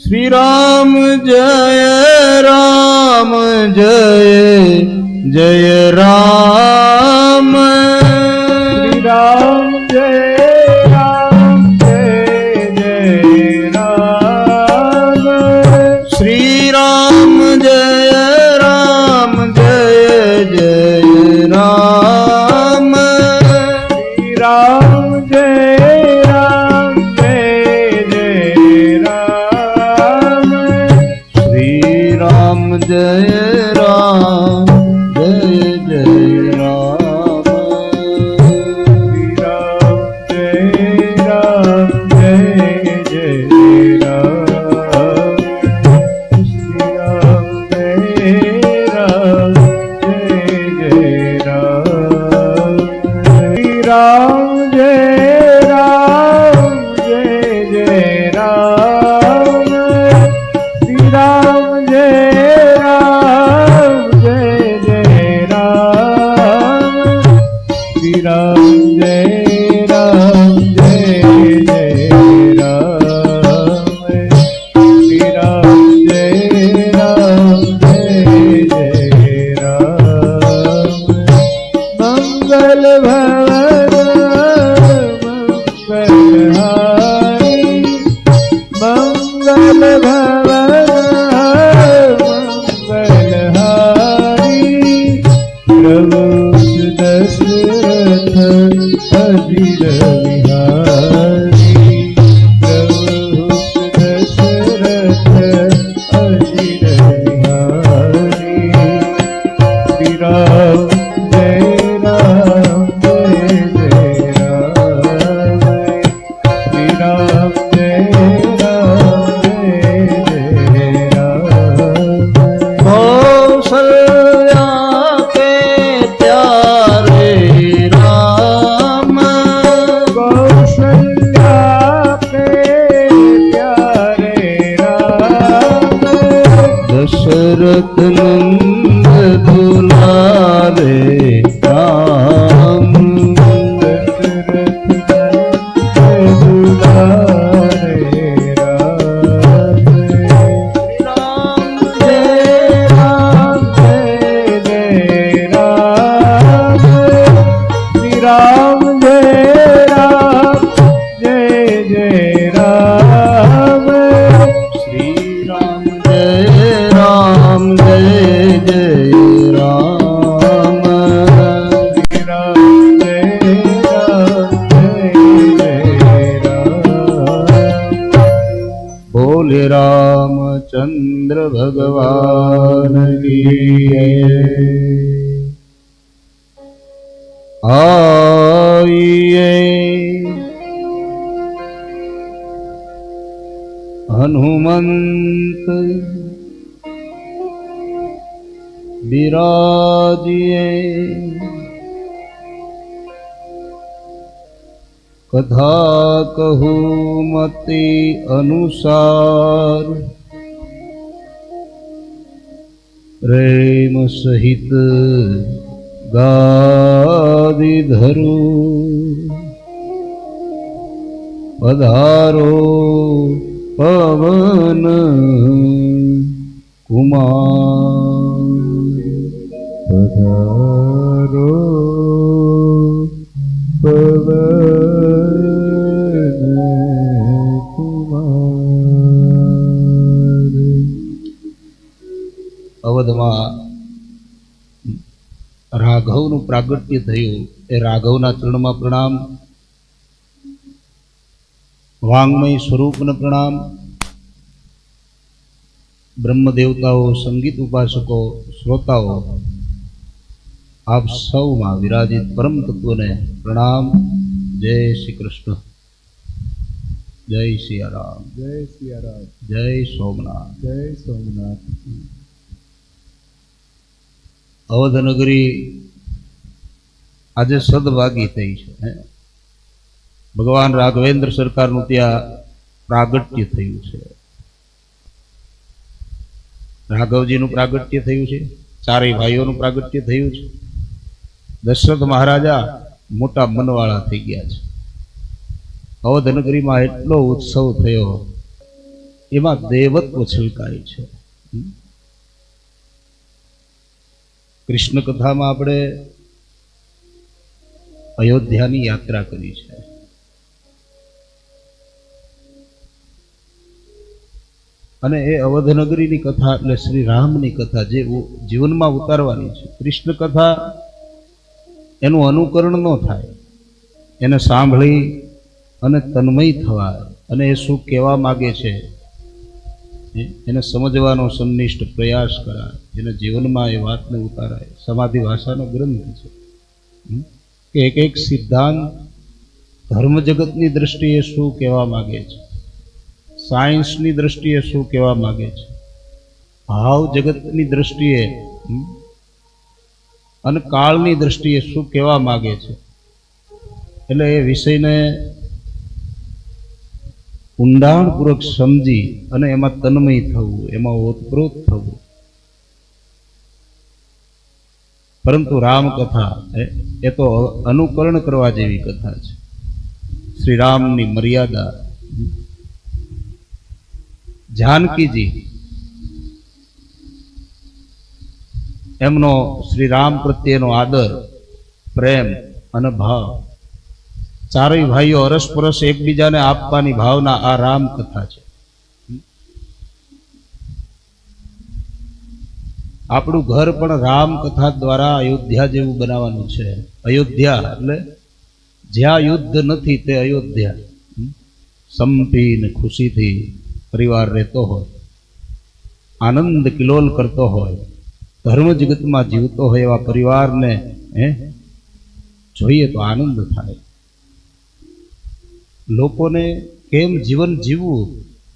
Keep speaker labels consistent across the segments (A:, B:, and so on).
A: श्री राम जय जय राम।
B: श्री राम जय जय राम।
A: श्री राम जय जय राम।
B: श्री राम जय जय राम।
A: श्री राम जय राम जय जय राम।
B: श्री राम जय जय राम। श्री राम जय जय राम। श्री राम जय जय राम। श्री राम जय राम। श्री राम जय जय राम। श्री राम जय जय राम। मंगल भवन मंगलहारी। मंगल भवन मंगलहारी। प्रभु दशरथ अजिर विहारी। प्रभु दशरथ अजिर विहारी। श्री राम जय जय राम। श्री राम जय जय राम।
A: कौशल्या के प्यारे राम।
B: कौशल्या के प्यारे राम।
A: दशरथ नंद दुलारे राम।
B: दशरथ नंद दुलारे राम। श्री राम जय जय राम। श्री राम जय जय राम।
A: श्री राम जय
B: जय राम।
A: बोले रामचंद्र भगवान की जय। आइए हनुमंत विराजिए। कथा कहूँ मति अनुसार। प्रेम सहित गादि धरू। पधारो पवन कुमार।
B: पधारो पवन कुमार।
A: અવધમાં રાઘવનું પ્રાગટ્ય થયું એ રાઘવના ચરણમાં પ્રણામ. વાંગમય સ્વરૂપને પ્રણામ. બ્રહ્મ દેવતાઓ, સંગીત ઉપાસકો, શ્રોતાઓ, આપ સૌમાં વિરાજિત પરમ તત્વને પ્રણામ. જય શ્રી કૃષ્ણ. જય સિયારામ.
B: જય સિયારામ.
A: જય સોમનાથ.
B: જય સોમનાથ.
A: અવધ નગરી આજે સદભાગી થઈ છે. ભગવાન રાઘવેન્દ્ર સરકારનું ત્યાં પ્રાગટ્ય થયું છે. રાઘવજીનું પ્રાગટ્ય થયું છે. ચારેય ભાઈઓનું પ્રાગટ્ય થયું છે. દશરથ મહારાજા મોટા મનવાળા થઈ ગયા છે. અવધ નગરીમાં એટલો ઉત્સવ થયો એમાં દેવત્વ છલકાય છે. કૃષ્ણ કથામાં આપણે અયોધ્યાની યાત્રા કરી છે. અને એ અવધનગરીની કથા એટલે શ્રી રામની કથા જે જીવનમાં ઉતારવાની છે. કૃષ્ણ કથા એનું અનુકરણ ન થાય, એને સાંભળી અને તન્મય થવાય અને એ શું કહેવા માગે છે એને સમજવાનો સંનિષ્ઠ પ્રયાસ કરાય, એને જીવનમાં એ વાતને ઉતારાય. સમાધિ ભાષાનો ગ્રંથ છે કે એક એક સિદ્ધાંત ધર્મ જગતની દ્રષ્ટિએ શું કહેવા માગે છે, સાયન્સની દ્રષ્ટિએ શું કહેવા માગે છે, ભાવ જગતની દ્રષ્ટિએ અને કાળની દ્રષ્ટિએ શું કહેવા માગે છે. એટલે એ વિષયને ઊંડાણપૂર્વક સમજી અને એમાં તન્મય થવું, એમાં ઓતપ્રોત થવું. પરંતુ રામકથા એ તો અનુકરણ કરવા જેવી કથા છે. શ્રી રામની મર્યાદા, જાનકીજી એમનો શ્રી રામ પ્રત્યેનો આદર, પ્રેમ અને ભાવ, ચારેય ભાઈઓ અરસપરસ એકબીજાને આપવાની ભાવના, આ રામ કથા છે. આપણું ઘર પણ રામ કથા દ્વારા અયોધ્યા જેવું બનાવવાનું છે. અયોધ્યા એટલે જ્યાં યુદ્ધ નથી તે અયોધ્યા. સંપીને ખુશીથી પરિવાર રહેતો હોય, આનંદ કિલોલ કરતો હોય, ધર્મ જગતમાં જીવતો હોય એવા પરિવારને જોઈએ તો આનંદ થાય. લોકોને કેમ જીવન જીવવું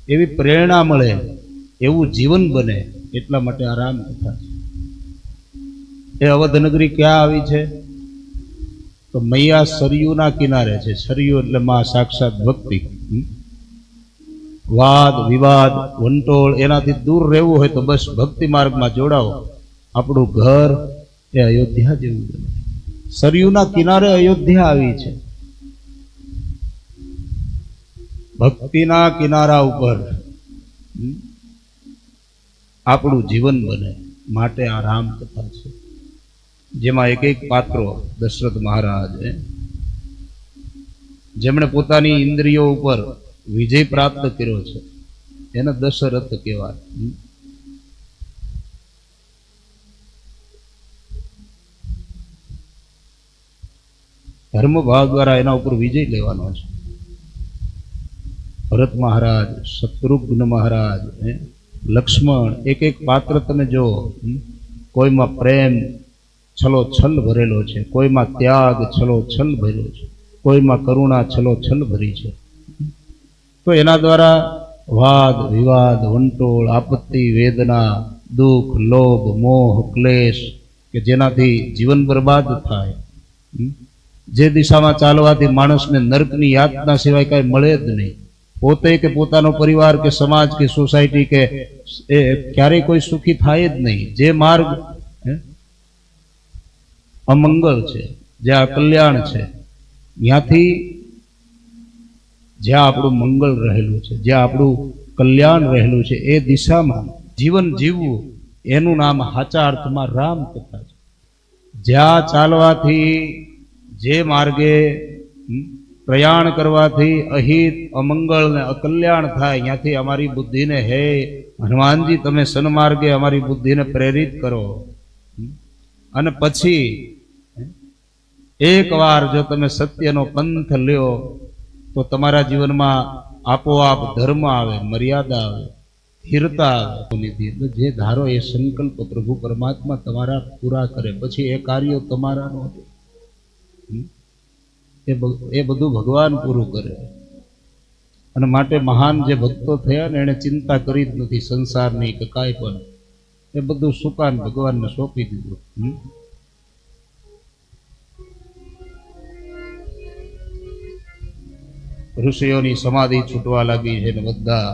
A: એવી પ્રેરણા મળે, એવું જીવન બને, એટલા માટે આ રામ કથા છે. એ અવધનગરી ક્યાં આવી છે તો મૈયા સરયુના કિનારે છે. સરયુ એટલે માં સાક્ષાત ભક્તિ. વાદ વિવાદ વંટોળ એનાથી દૂર રહેવું હોય તો બસ ભક્તિ માર્ગમાં જોડાવો. આપણું ઘર એ અયોધ્યા જેવું બને. સરયુના કિનારે અયોધ્યા આવી છે. ભક્તિના કિનારા ઉપર આપણું જીવન બને માટે આ રામ કથા છે. જેમાં એક એક પાત્રો, દશરથ મહારાજ જેમણે પોતાની ઇન્દ્રિયો ઉપર વિજય પ્રાપ્ત કર્યો છે એને દશરથ કહેવાય. ધર્મ ભાવ દ્વારા એના ઉપર વિજય લેવાનો છે. ભરત મહારાજ, શત્રુઘ્ન મહારાજ, લક્ષ્મણ, એક એક પાત્ર તમે જો, કોઈમાં પ્રેમ છલોછલ ભરેલો છે, કોઈમાં ત્યાગ છલોછલ ભરેલો છે, કોઈમાં કરુણા છલોછલ ભરી છે. તો એના દ્વારા વાદ વિવાદ વંટોળ આપત્તિ વેદના દુઃખ લોભ મોહ ક્લેશ કે જેનાથી જીવન બરબાદ થાય, જે દિશામાં ચાલવાથી માણસને નર્કની યાતના સિવાય કાંઈ મળે જ નહીં, પોતે કે પોતાનો પરિવાર કે સમાજ કે સોસાયટી કે એ ક્યારેય કોઈ સુખી થાય જ નહીં. જે માર્ગ અમંગળ છે, જ્યાં કલ્યાણ છે, ત્યાંથી જ્યાં આપણું મંગળ રહેલું છે, જ્યાં આપણું કલ્યાણ રહેલું છે, એ દિશામાં જીવન જીવવું એનું નામ સાચા અર્થમાં રામ કથા છે. જ્યાં ચાલવાથી, જે માર્ગે પ્રયાણ કરવાથી અહિત અમંગળ ને અકલ્યાણ થાય, ત્યાંથી અમારી બુદ્ધિને, હે હનુમાનજી તમે સન્માર્ગે અમારી બુદ્ધિને પ્રેરિત કરો. અને પછી એકવાર જો તમે સત્યનો પંથ લ્યો તો તમારા જીવનમાં આપોઆપ ધર્મ આવે, મર્યાદા આવે, સ્થિરતા આવે. જે ધારો એ સંકલ્પ પ્રભુ પરમાત્મા તમારા પૂરા કરે. પછી એ કાર્યો તમારા નહોતું, એ બધું ભગવાન પૂરું કરે. અને માટે મહાન જે ભક્તો થયા ને એને ચિંતા કરી જ નથી સંસારની કે કાંઈ પણ. એ બધું સુકાન ભગવાનને સોંપી દીધું. ઋષિઓની સમાધિ છૂટવા લાગી છે ને બધા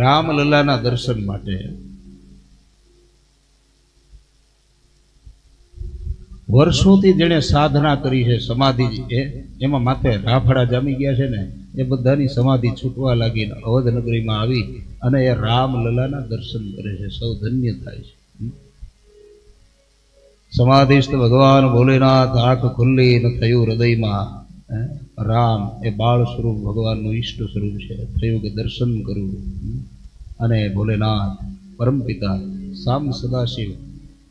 A: રામલલ્લાના દર્શન માટે વર્ષોથી જેણે સાધના કરી છે, સમાધિ એમાં માથે રાફડા જામી ગયા છે ને, એ બધાની સમાધિ છૂટવા લાગીને અવધ નગરીમાં આવી અને એ રામલલાના દર્શન કરે છે. સૌ ધન્ય થાય છે. સમાધિસ્થ ભગવાન ભોલેનાથ આંખ ખુલ્લી ન થયું હૃદયમાં. રામ એ બાળ સ્વરૂપ ભગવાનનું ઈષ્ટ સ્વરૂપ છે. થયું કે દર્શન કરવું. અને ભોલેનાથ પરમપિતા સામ સદાશિવ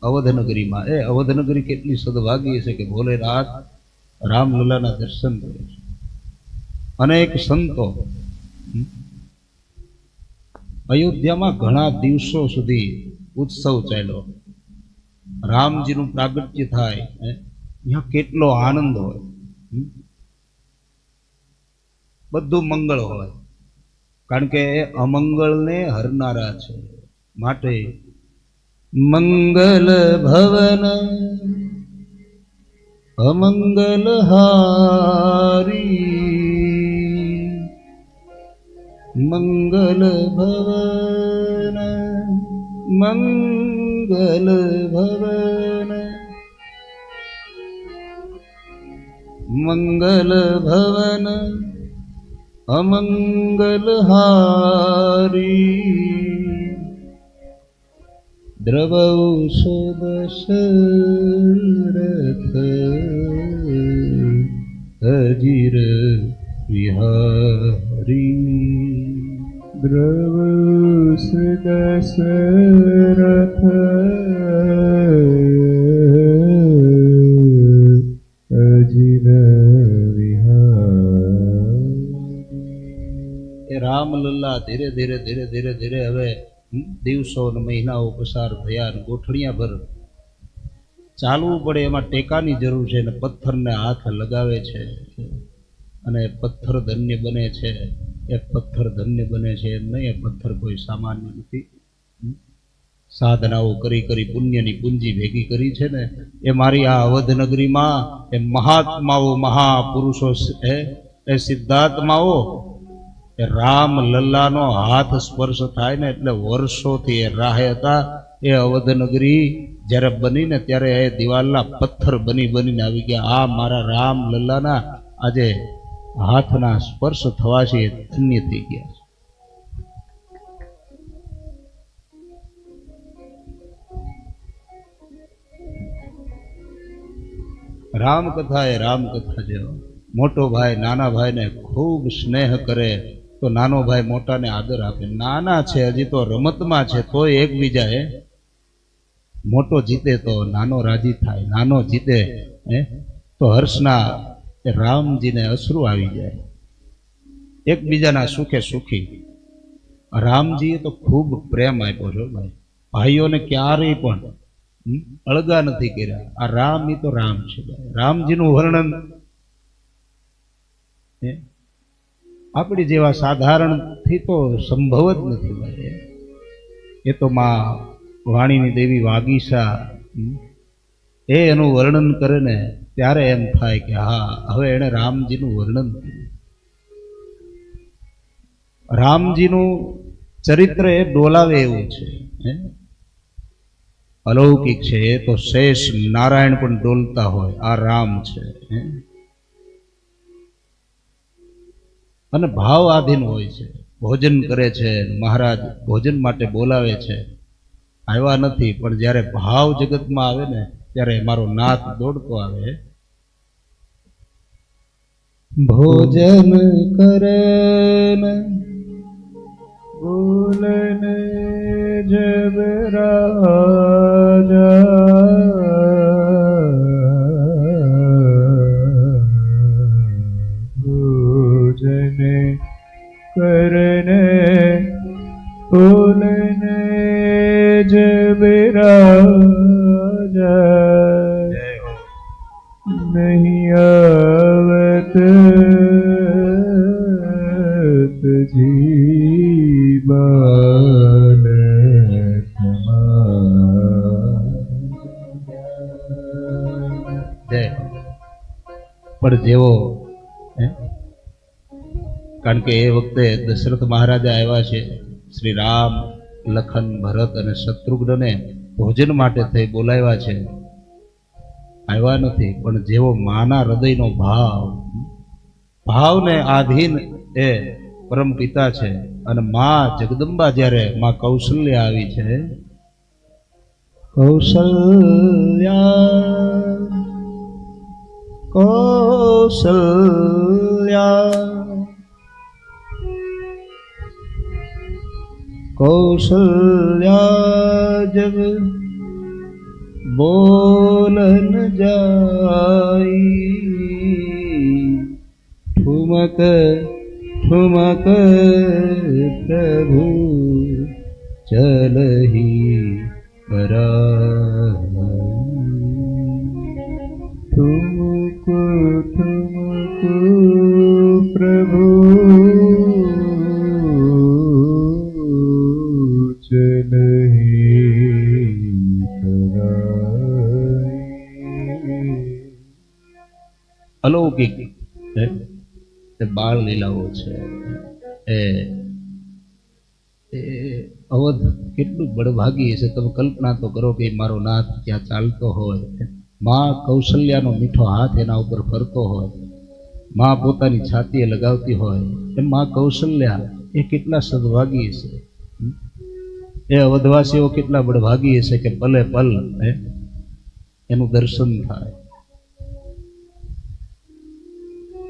A: અવધનગરીમાં, એ અવધનગરી કેટલી સદભાગી છે કે ભોલેનાથ રામલલાના દર્શન કરે છે. અનેક સંતો અયોધ્યામાં ઘણા દિવસો સુધી ઉત્સવ ચાલ્યો. રામજીનું પ્રાગટ્ય થાય, ત્યાં કેટલો આનંદ હોય. બધું મંગળ હોય, કારણ કે એ અમંગળને હરનારા છે. માટે મંગલ ભવન અમંગલ હારી, મંગલ ભવન મંગલ ભવન મંગલ ભવન અમંગલ હારી, દ્રવૌષધ દશરથ અજીર વિહારી,
B: દ્રવૌષધ દશરથ અજીર વિહારી.
A: એ રામલલ્લા ધીરે ધીરે ધીરે ધીરે ધીરે હવે દિવસો અને મહિનાઓ પસાર થયા અને ગોઠણિયા ભર ચાલવું પડે, એમાં ટેકાની જરૂર છે. અને પથ્થરને હાથ લગાવે છે અને પથ્થર ધન્ય બને છે. એ પથ્થર ધન્ય બને છે એમ નહીં, એ પથ્થર કોઈ સામાન્ય નથી. સાધનાઓ કરી કરી પુણ્યની પૂંજી ભેગી કરી છે ને, એ મારી આ અવધ નગરીમાં એ મહાત્માઓ મહાપુરુષો એ સિદ્ધાત્માઓ એ રામ લલ્લાનો હાથ સ્પર્શ થાય ને એટલે વર્ષોથી એ રાહે હતા. એ અવધ નગરી જ્યારે બનીને ત્યારે એ દિવાલના પથ્થર બનીને આવી ગયા. આ મારા રામ લલ્લાના આજે હાથના સ્પર્શ થવાથી ધન્ય થઈ ગયા. રામકથા એ રામકથા જેવો. મોટો ભાઈ નાના ભાઈને ખૂબ સ્નેહ કરે તો નાનો ભાઈ મોટાને આદર આપે. નાના છે હજી તો રમતમાં છે તોય એકબીજાએ, મોટો જીતે તો નાનો રાજી થાય, નાનો જીતે તો હર્ષના રામજીને અશ્રુ આવી જાય. એકબીજાના સુખે સુખી. રામજીએ તો ખૂબ પ્રેમ આપ્યો છો ભાઈ. ભાઈઓને ક્યારેય પણ અળગા નથી કર્યા. આ રામ એ તો રામ છે. રામજીનું વર્ણન આપણી જેવા સાધારણથી તો સંભવ જ નથી ભાઈ. એ તો માં વાણીની દેવી વાગીશા એ એનું વર્ણન કરે ને ત્યારે એમ થાય કે હા, હવે એણે રામજીનું વર્ણન કર્યું. રામજીનું ચરિત્ર એ ડોલાવે એવું છે, અલૌકિક છે. એ તો શેષ નારાયણ પણ ડોલતા હોય, આ રામ છે. અને ભાવ આધીન હોય છે. ભોજન કરે છે, મહારાજ ભોજન માટે બોલાવે છે. આવ્યા નથી, પણ જ્યારે ભાવ જગતમાં આવે ને ત્યારે મારો નાથ દોડતો આવે. ભોજન કરે
B: બોલન જબ રાજા, ભોજન કરને બોલન જબ રાજા, નહીં આવત જીવન
A: પણ જેવો, કારણ કે એ વખતે દશરથ મહારાજા આવ્યા છે. શ્રી રામ, લખન, ભરત અને શત્રુઘ્નને ભોજન માટે થઈ બોલાવ્યા છે. આવ્યા નથી, પણ જેવો માના હૃદયનો ભાવને આધીન એ પરમ પિતા છે. અને માં જગદંબા જ્યારે માં કૌશલ્યા આવી છે, કૌશલ્યા કૌશલ્યા કૌશલ્યા જગ બોલન જાય, ઠુમક ઠુમક પ્રભુ ચલહી પરા,
B: ઠુમક ઠુમક પ્રભુ ચલહી પરાય.
A: અલૌકિક એ બાળ લીલાઓ છે. એ અવધ કેટલું બળભાગી છે. તમે કલ્પના તો કરો કે મારો નાથ ત્યાં ચાલતો હોય, માં કૌશલ્યાનો મીઠો હાથ એના ઉપર ફરતો હોય, માં પોતાની છાતીએ લગાવતી હોય, એ માં કૌશલ્યા એ કેટલા સદભાગી છે. એ અવધવાસીઓ કેટલા બળભાગી છે કે પલે પલ એનું દર્શન થાય.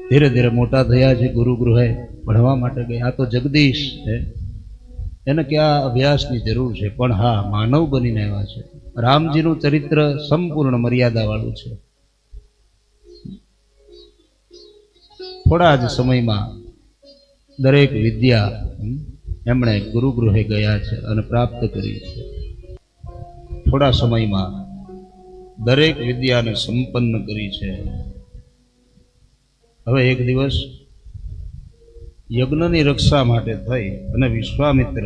A: ધીરે ધીરે મોટા થયા છે, ગુરુગૃહે ભણવા માટે ગયા. આ તો જગદીશ છે, એને ક્યાં અભ્યાસની જરૂર છે, પણ હા માનવ બનીને આવ્યા છે. રામજીનું ચરિત્ર સંપૂર્ણ મર્યાદા વાળું છે. થોડા જ સમયમાં દરેક વિદ્યા એમણે ગુરુગૃહે ગયા છે અને પ્રાપ્ત કરી છે. થોડા સમયમાં દરેક વિદ્યાને સંપન્ન કરી છે. હવે એક દિવસ યજ્ઞની રક્ષા માટે થઈ અને વિશ્વામિત્ર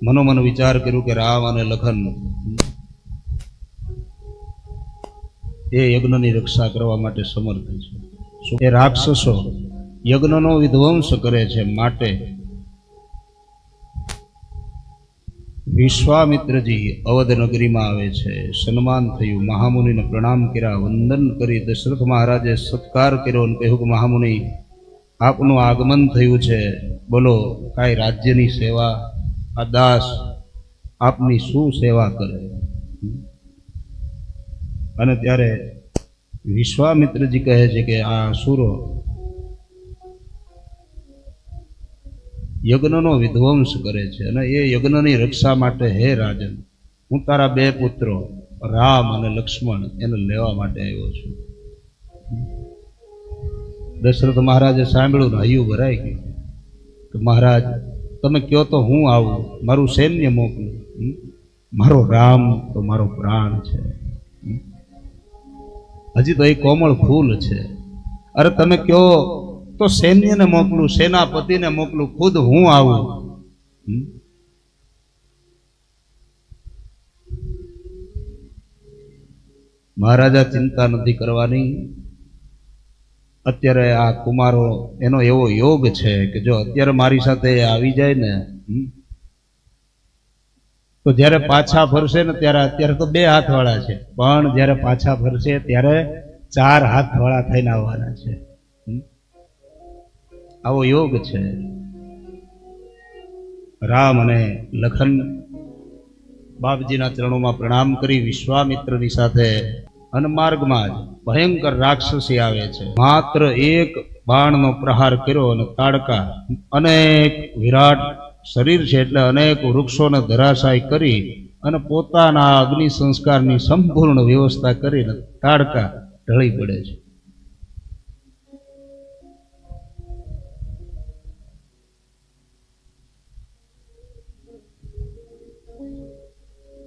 A: મનોમન વિચાર કર્યું કે રામ અને લખન એ યજ્ઞની રક્ષા કરવા માટે સમર્થ છે. એ રાક્ષસો યજ્ઞનો વિધ્વંસ કરે છે, માટે વિશ્વામિત્રજી અવધ નગરીમાં આવે છે. સન્માન થયું, મહામુનિને પ્રણામ કર્યા, વંદન કરી દશરથ મહારાજે સત્કાર કર્યો અને કહ્યું કે મહામુનિ આપનું આગમન થયું છે, બોલો કાંઈ રાજ્યની સેવા, આ દાસ આપની શું સેવા કરે. અને ત્યારે વિશ્વામિત્રજી કહે છે કે આ અસુરો યજ્ઞનો વિધ્વંસ કરે છે અને એ યજ્ઞની રક્ષા માટે હે રાજન, હું તારા બે પુત્રો રામ અને લક્ષ્મણ એને લેવા માટે આવ્યો છું. દશરથ મહારાજે સાંભળ્યું ને હૈયું ભરાઈ ગયું કે મહારાજ તમે કહો તો હું આવું, મારું સૈન્ય મોકલું. મારો રામ તો મારો પ્રાણ છે, હજી તો એ કોમળ ફૂલ છે. અરે તમે કહો તો સૈન્યને મોકલું, સેનાપતિને મોકલું, ખુદ હું આવું. મહારાજા ચિંતા નથી કરવાની. અત્યારે આ કુમારો એનો એવો યોગ છે કે જો અત્યારે મારી સાથે આવી જાય ને તો જ્યારે પાછા ફરશે ને ત્યારે, અત્યારે તો 2 હાથવાળા છે, પણ જ્યારે પાછા ફરશે ત્યારે 4 હાથવાળા થઈને આવવાના છે. આવો યોગ છે. રામ અને લખન બાપજીના ચરણોમાં પ્રણામ કરી વિશ્વામિત્રની સાથે અને માર્ગમાં જ ભયંકર રાક્ષસી આવે છે. માત્ર એક બાણનો પ્રહાર કર્યો અને તાડકા, અનેક વિરાટ શરીર છે એટલે અનેક વૃક્ષોને ધરાશાય કરી અને પોતાના અગ્નિ સંસ્કારની સંપૂર્ણ વ્યવસ્થા કરીને તાડકા ઢળી પડે છે.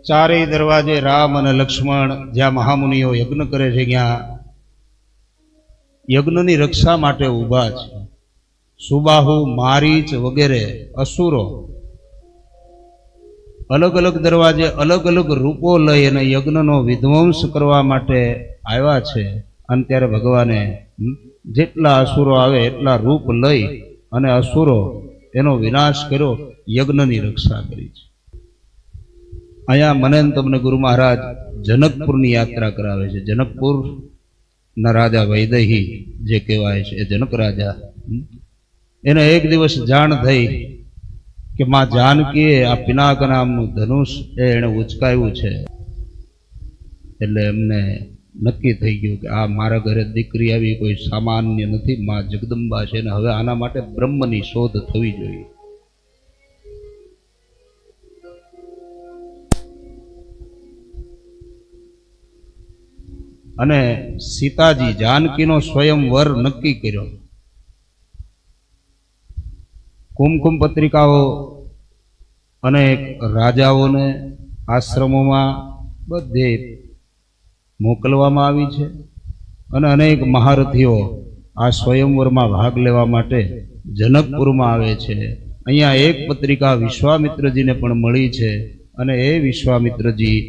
A: ચારેય દરવાજે રામ અને લક્ષ્મણ જ્યાં મહામુનિઓ યજ્ઞ કરે છે ત્યાં યજ્ઞની રક્ષા માટે ઊભા છે. સુબાહુ, મારીચ વગેરે અસુરો અલગ અલગ દરવાજે અલગ અલગ રૂપો લઈ અને યજ્ઞનો વિધ્વંસ કરવા માટે આવ્યા છે. અને ત્યારે ભગવાને જેટલા અસુરો આવે એટલા રૂપ લઈ અને અસુરો એનો વિનાશ કર્યો, યજ્ઞની રક્ષા કરી છે. અહીંયા મને તમને ગુરુ મહારાજ જનકપુરની યાત્રા કરાવે છે. જનકપુર ના રાજા વૈદેહી જે કહેવાય છે એ જનક રાજા, એને એક દિવસ જાણ થઈ કે માં જાનકીએ આ પિનાક નામનું ધનુષ એને ઉચકાવ્યું છે. એટલે એમને નક્કી થઈ ગયું કે આ મારા ઘરે દીકરી આવી કોઈ સામાન્ય નથી, માં જગદંબા છે ને હવે આના માટે બ્રહ્મની શોધ થવી જોઈએ. અને સીતાજી જાનકીનો સ્વયંવર નક્કી કર્યો. કુમકુમ પત્રિકાઓ અનેક રાજાઓને આશ્રમોમાં બધે મોકલવામાં આવી છે અને અનેક મહારથીઓ આ સ્વયંવરમાં ભાગ લેવા માટે જનકપુરમાં આવે છે. અહીંયા એક પત્રિકા વિશ્વામિત્રજીને પણ મળી છે અને એ વિશ્વામિત્રજી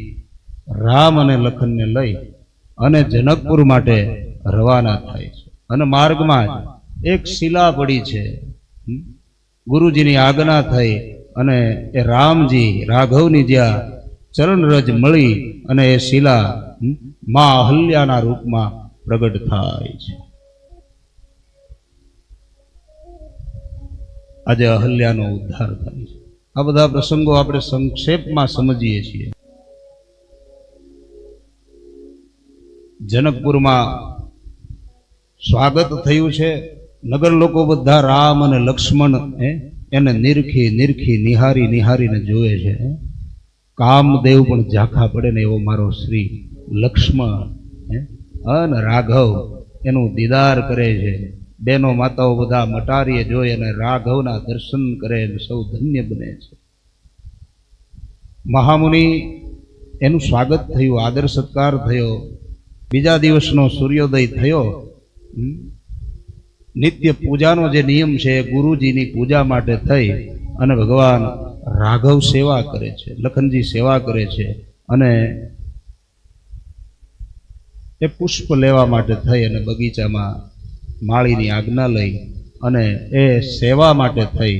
A: રામ અને લખનને લઈ અને જનકપુર માટે રવાના થાય છે. અને માર્ગમાં જ એક શિલા પડી છે. ગુરુજીની આજ્ઞા થઈ અને એ રામજી રાઘવની જ્યાં ચરણરજ મળી અને એ શિલા માં અહલ્યાના રૂપમાં પ્રગટ થાય છે. આજે અહલ્યાનો ઉદ્ધાર થાય છે. આ બધા પ્રસંગો આપણે સંક્ષેપમાં સમજીએ છીએ. જનકપુરમાં સ્વાગત થયું છે. નગર લોકો બધા રામ અને લક્ષ્મણ એને નિરખી નિહારીને જોવે છે. કામદેવ પણ ઝાંખા પડે ને એવો મારો શ્રી લક્ષ્મણ અને રાઘવ એનું દીદાર કરે છે. બેનો માતાઓ બધા મટારીએ જોઈ અને રાઘવના દર્શન કરે અને સૌ ધન્ય બને છે. મહામુનિ એનું સ્વાગત થયું, આદર સત્કાર થયો. બીજા દિવસનો સૂર્યોદય થયો. નિત્ય પૂજાનો જે નિયમ છે ગુરુજીની પૂજા માટે થઈ અને ભગવાન રાઘવ સેવા કરે છે, લખનજી સેવા કરે છે. અને એ પુષ્પ લેવા માટે થઈ અને બગીચામાં માળીની આજ્ઞા લઈ અને એ સેવા માટે થઈ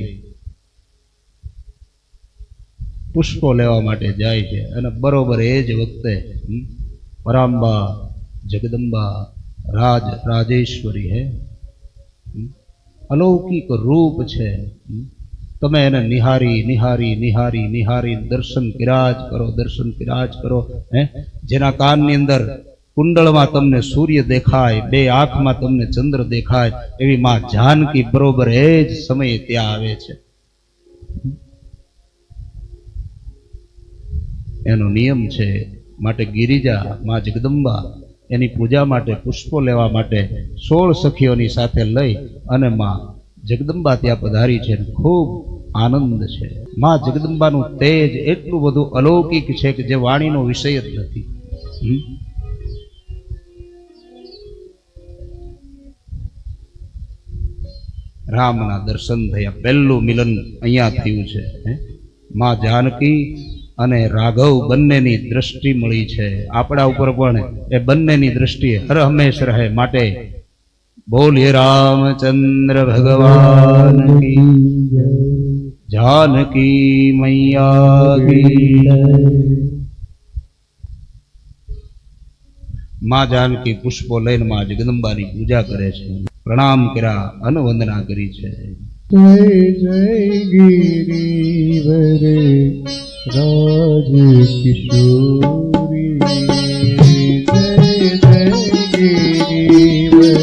A: પુષ્પો લેવા માટે જાય છે. અને બરોબર એ જ વખતે પરાંબા જગદંબા રાજેશ્વરી હે, અલૌકિક રૂપ છે. તમે એને નિહારી દર્શન કિરાજ કરો. જેના કાનની અંદર કુંડળમાં તમને સૂર્ય દેખાય, બે આંખમાં તમને ચંદ્ર દેખાય, એવી માં જાનકી બરોબર એ જ સમયે ત્યાં આવે છે. એનો નિયમ છે. માટે ગિરિજા માં જગદંબા એની પૂજા માટે પુષ્પો લેવા માટે 16 સખીઓની સાથે લઈ અને માં જગદંબા ત્યાં પધારી છે. ખૂબ આનંદ છે. માં જગદંબાનું તેજ એટલું બધું અલૌકિક છે કે જે વાણીનો વિષય જ નથી. રામના દર્શન થયા. પહેલું મિલન અહીંયા થયું છે. માં જાનકી અને રાઘવ બંનેની દ્રષ્ટિ મળી છે. આપણા ઉપર પણ એ બંનેની દ્રષ્ટિ હર હંમેશ રહે. માટે બોલીએ રામચંદ્ર ભગવાન કી જય, જાનકી મૈયા કી જય. માં જાનકી પુષ્પો લઈને માં જગદંબાની પૂજા કરે છે. પ્રણામ કર્યા, અનુવંદના કરી છે.
B: જય જય ગિરિવર રાજ કિશોરી, જય જય ગિરિવર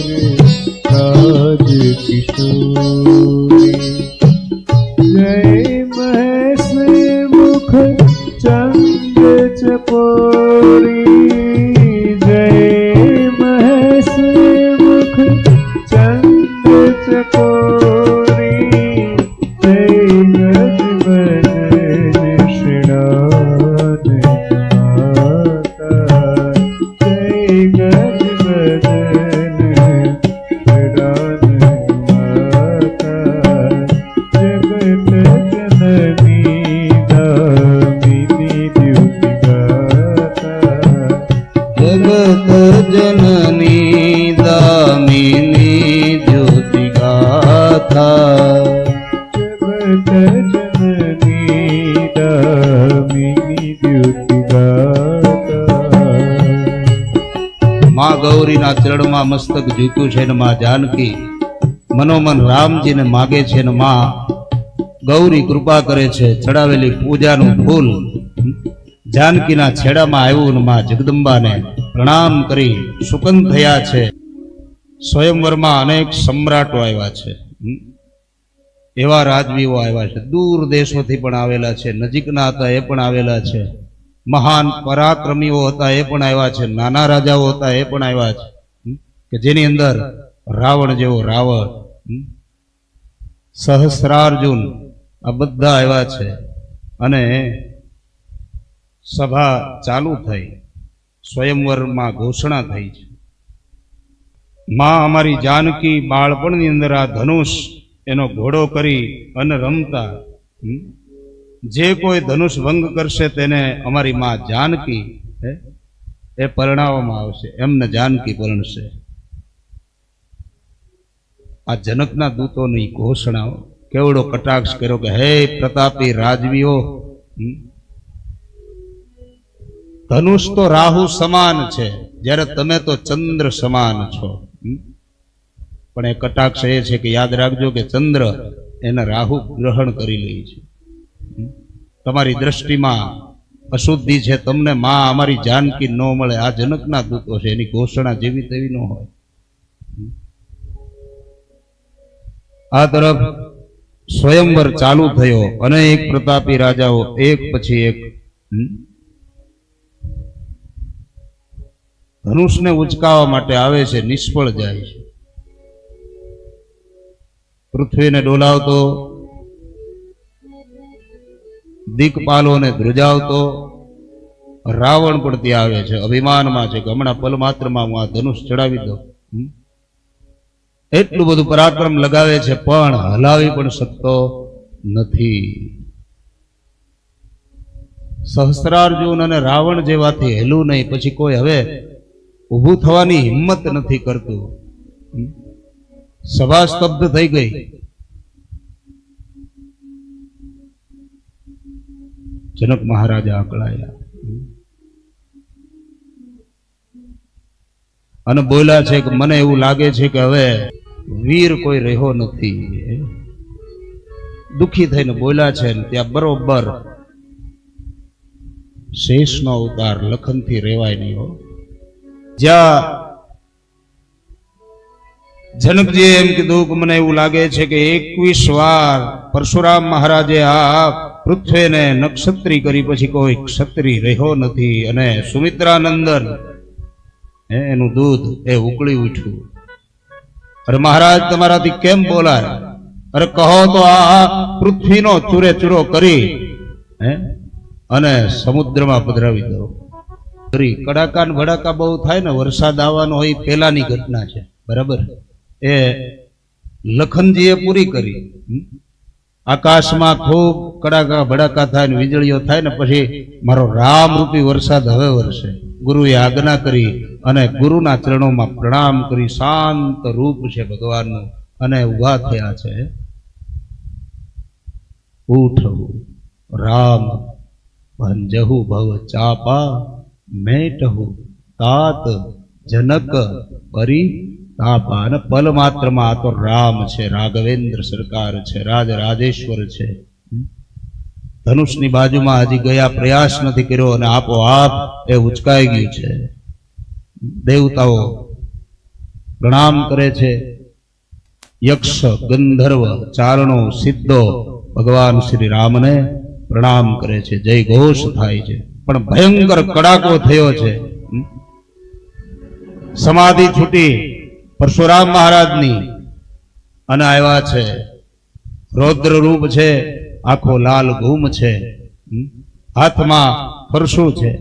B: રાજ કિશોરી, જય મહેશ મુખ ચંદ્ર ચકોરી, જય મહેશ મુખ ચંદ્ર ચકોરી, જય ગજબદન શ્રીનાથ માતા, જય ગજબદન શ્રીનાથ માતા, જગત જનની દામિની દ્યુતિ ગાતા,
A: જગત જનની દામિની જ્યોતિ ગાથા,
B: જગત જનની દામિની દ્યુતિ ગાતા,
A: ગૌરીના ચરણમાં મસ્તક ઝૂક્યું છે ને માં જાનકી મનોમન રામજીને માગે છે ને માં ગૌરી કૃપા કરે છે. ચડાવેલી પૂજાનું ફૂલ જાનકીના છેડામાં આવ્યું ને માં જગદંબાને પ્રણામ કરી સુકન થયા છે. સ્વયંવરમાં અનેક સમ્રાટો આવ્યા છે, એવા રાજવીઓ આવ્યા છે, દૂર દેશોથી પણ આવેલા છે, નજીકના હતા એ પણ આવેલા છે, મહાન પરાક્રમીઓ હતા એ પણ આવ્યા છે, નાના રાજાઓ હતા એ પણ આવ્યા છે, કે જેની અંદર રાવણ જેવો રાવણ, સહસ્રાર્જુન, આ બધા આવ્યા છે. અને સભા ચાલુ થઈ, સ્વયંવરમાં ઘોષણા થઈ છે. માં અમારી જાનકી બાળપણની અંદર આ ધનુષ એનો ઘોડો કરી અને રમતા, જે કોઈ ધનુષ ભંગ કરશે તેને અમારી માં જાનકી એ પરણાવવામાં આવશે, એમને જાનકી પરણશે. આ જનકના દૂતોની ઘોષણાઓ, કેવડો કટાક્ષ કર્યો કે હે પ્રતાપી રાજવીઓ, ધનુષ તો રાહુ સમાન છે, જ્યારે તમે તો ચંદ્ર સમાન છો. પણ એ કટાક્ષ એ છે કે યાદ રાખજો કે ચંદ્ર એને રાહુ ગ્રહણ કરી લે છે. તમારી દ્રષ્ટિમાં અશુદ્ધિ છે, તમને માં અમારી જાનકી ન મળે. આ જનકના દૂતો છે, એની ઘોષણા જેવી તેવી ન હોય. આ તરફ સ્વયંવર ચાલુ થયો, અનેક પ્રતાપી રાજાઓ એક પછી એક ધનુષને ઉચકાવવા માટે આવે છે, નિષ્ફળ જાય છે. પૃથ્વીને ડોલાવતો, દિક્પાલોને ધ્રુજાવતો રાવણ પણ ત્યાં આવે છે, અભિમાનમાં છે કે હમણાં પલ માત્રમાં હું આ ધનુષ ચડાવી દઉં. એટલું બધું પરાક્રમ લગાવે છે, પણ હલાવી પણ શકતો નથી. સહસ્ત્રાર્જુન અને રાવણ જેવાથી હેલું નહીં, પછી કોઈ હવે ઊભું થવાની હિંમત નથી કરતું. સભા સ્તબ્ધ થઈ ગઈ. જનક મહારાજા અકળાયા અને બોલ્યા છે કે મને એવું લાગે છે કે હવે વીર કોઈ રહ્યો નથી. દુઃખી થઈને બોલ્યા છે ને ત્યાં બરોબર શેષનો અવતાર, લખનથી રેવાય નહીં હો. જ્યાં જનકજીએ એમ કીધું કે મને એવું લાગે છે કે 21 વાર પરશુરામ મહારાજે આ પૃથ્વીને નક્ષત્રી કરી પછી કોઈ ક્ષત્રિય રહ્યો નથી. અને સુમિત્રાનંદન એનું દૂધ એ ઉકળી ઉઠ્યું. અરે મહારાજ તમારાથી કેમ બોલાય? અરે કહો તો આ પૃથ્વીનો ચૂરે ચૂરો કરી અને સમુદ્રમાં પધરાવી દો. કડાકા ને ભડાકા બહુ થાય ને, વરસાદ આવવાનો હોય પેલાની ઘટના છે, બરાબર? એ લખનજીએ પૂરી કરી. આકાશમાં ખૂબ કડાકા ભડાકા થાય ને વીજળીઓ થાય ને પછી મારો રામ રૂપી વરસાદ હવે વરસે. ગુરુએ આજ્ઞા કરી અને ગુરુના ચરણોમાં પ્રણામ કરી, શાંત રૂપ છે ભગવાનનું, અને ઉભા થયા છે. ઉઠવું રામ ભંજહુ ભવ ચાપા, મેટહુ તાત જનક પરી તાપા. અને પલ માત્રમાં આ તો રામ છે, રાઘવેન્દ્ર સરકાર છે, રાજેશ્વર છે. ધનુષની બાજુમાં હજી ગયા પ્રયાસ નથી કર્યો અને આપોઆપ એ ઉચકાઈ ગયું છે. દેવતાઓ પ્રણામ કરે છે. યક્ષ, ગંધર્વ, ચારણો, સિદ્ધો ભગવાન શ્રી રામને પ્રણામ કરે છે, જય ઘોષ થાય છે. પણ ભયંકર કડાકો થયો છે. સમાધિ છૂટી પરશુરામ મહારાજની અને આવ્યા છે. રૌદ્ર રૂપ છે, આખો લાલ ઘૂમ છે, હાથમાં પરશુ છે,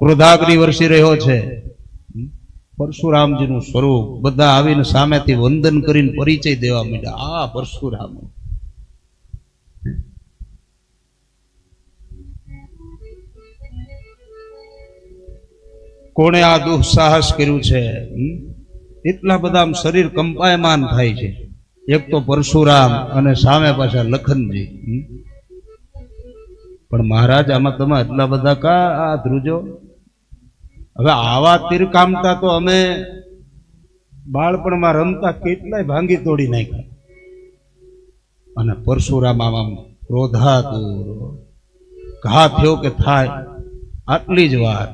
A: ક્રોધાગ્નિ વરસી રહ્યો છે. પરશુરામજીનું સ્વરૂપ. બધા આવીને સામેથી વંદન કરીને પરિચય દેવા માંડ્યા, આ પરશુરામ. કોણે આ દુઃસાહસ કર્યું છે? એટલા બધા શરીર કંપાયમાન થાય છે. એક તો પરશુરામ અને સામે પાછા લખનજી. પણ મહારાજ આમાં તમે એટલા બધા કા આ ધ્રુજો? હવે આવા તીરકામતા તો અમે બાળપણમાં રમતા કેટલાય ભાંગી તોડી નાખ્યા. અને પરશુરામ આમ ક્રોધાતુર, ઘા થયો કે થાય આટલી જ વાર.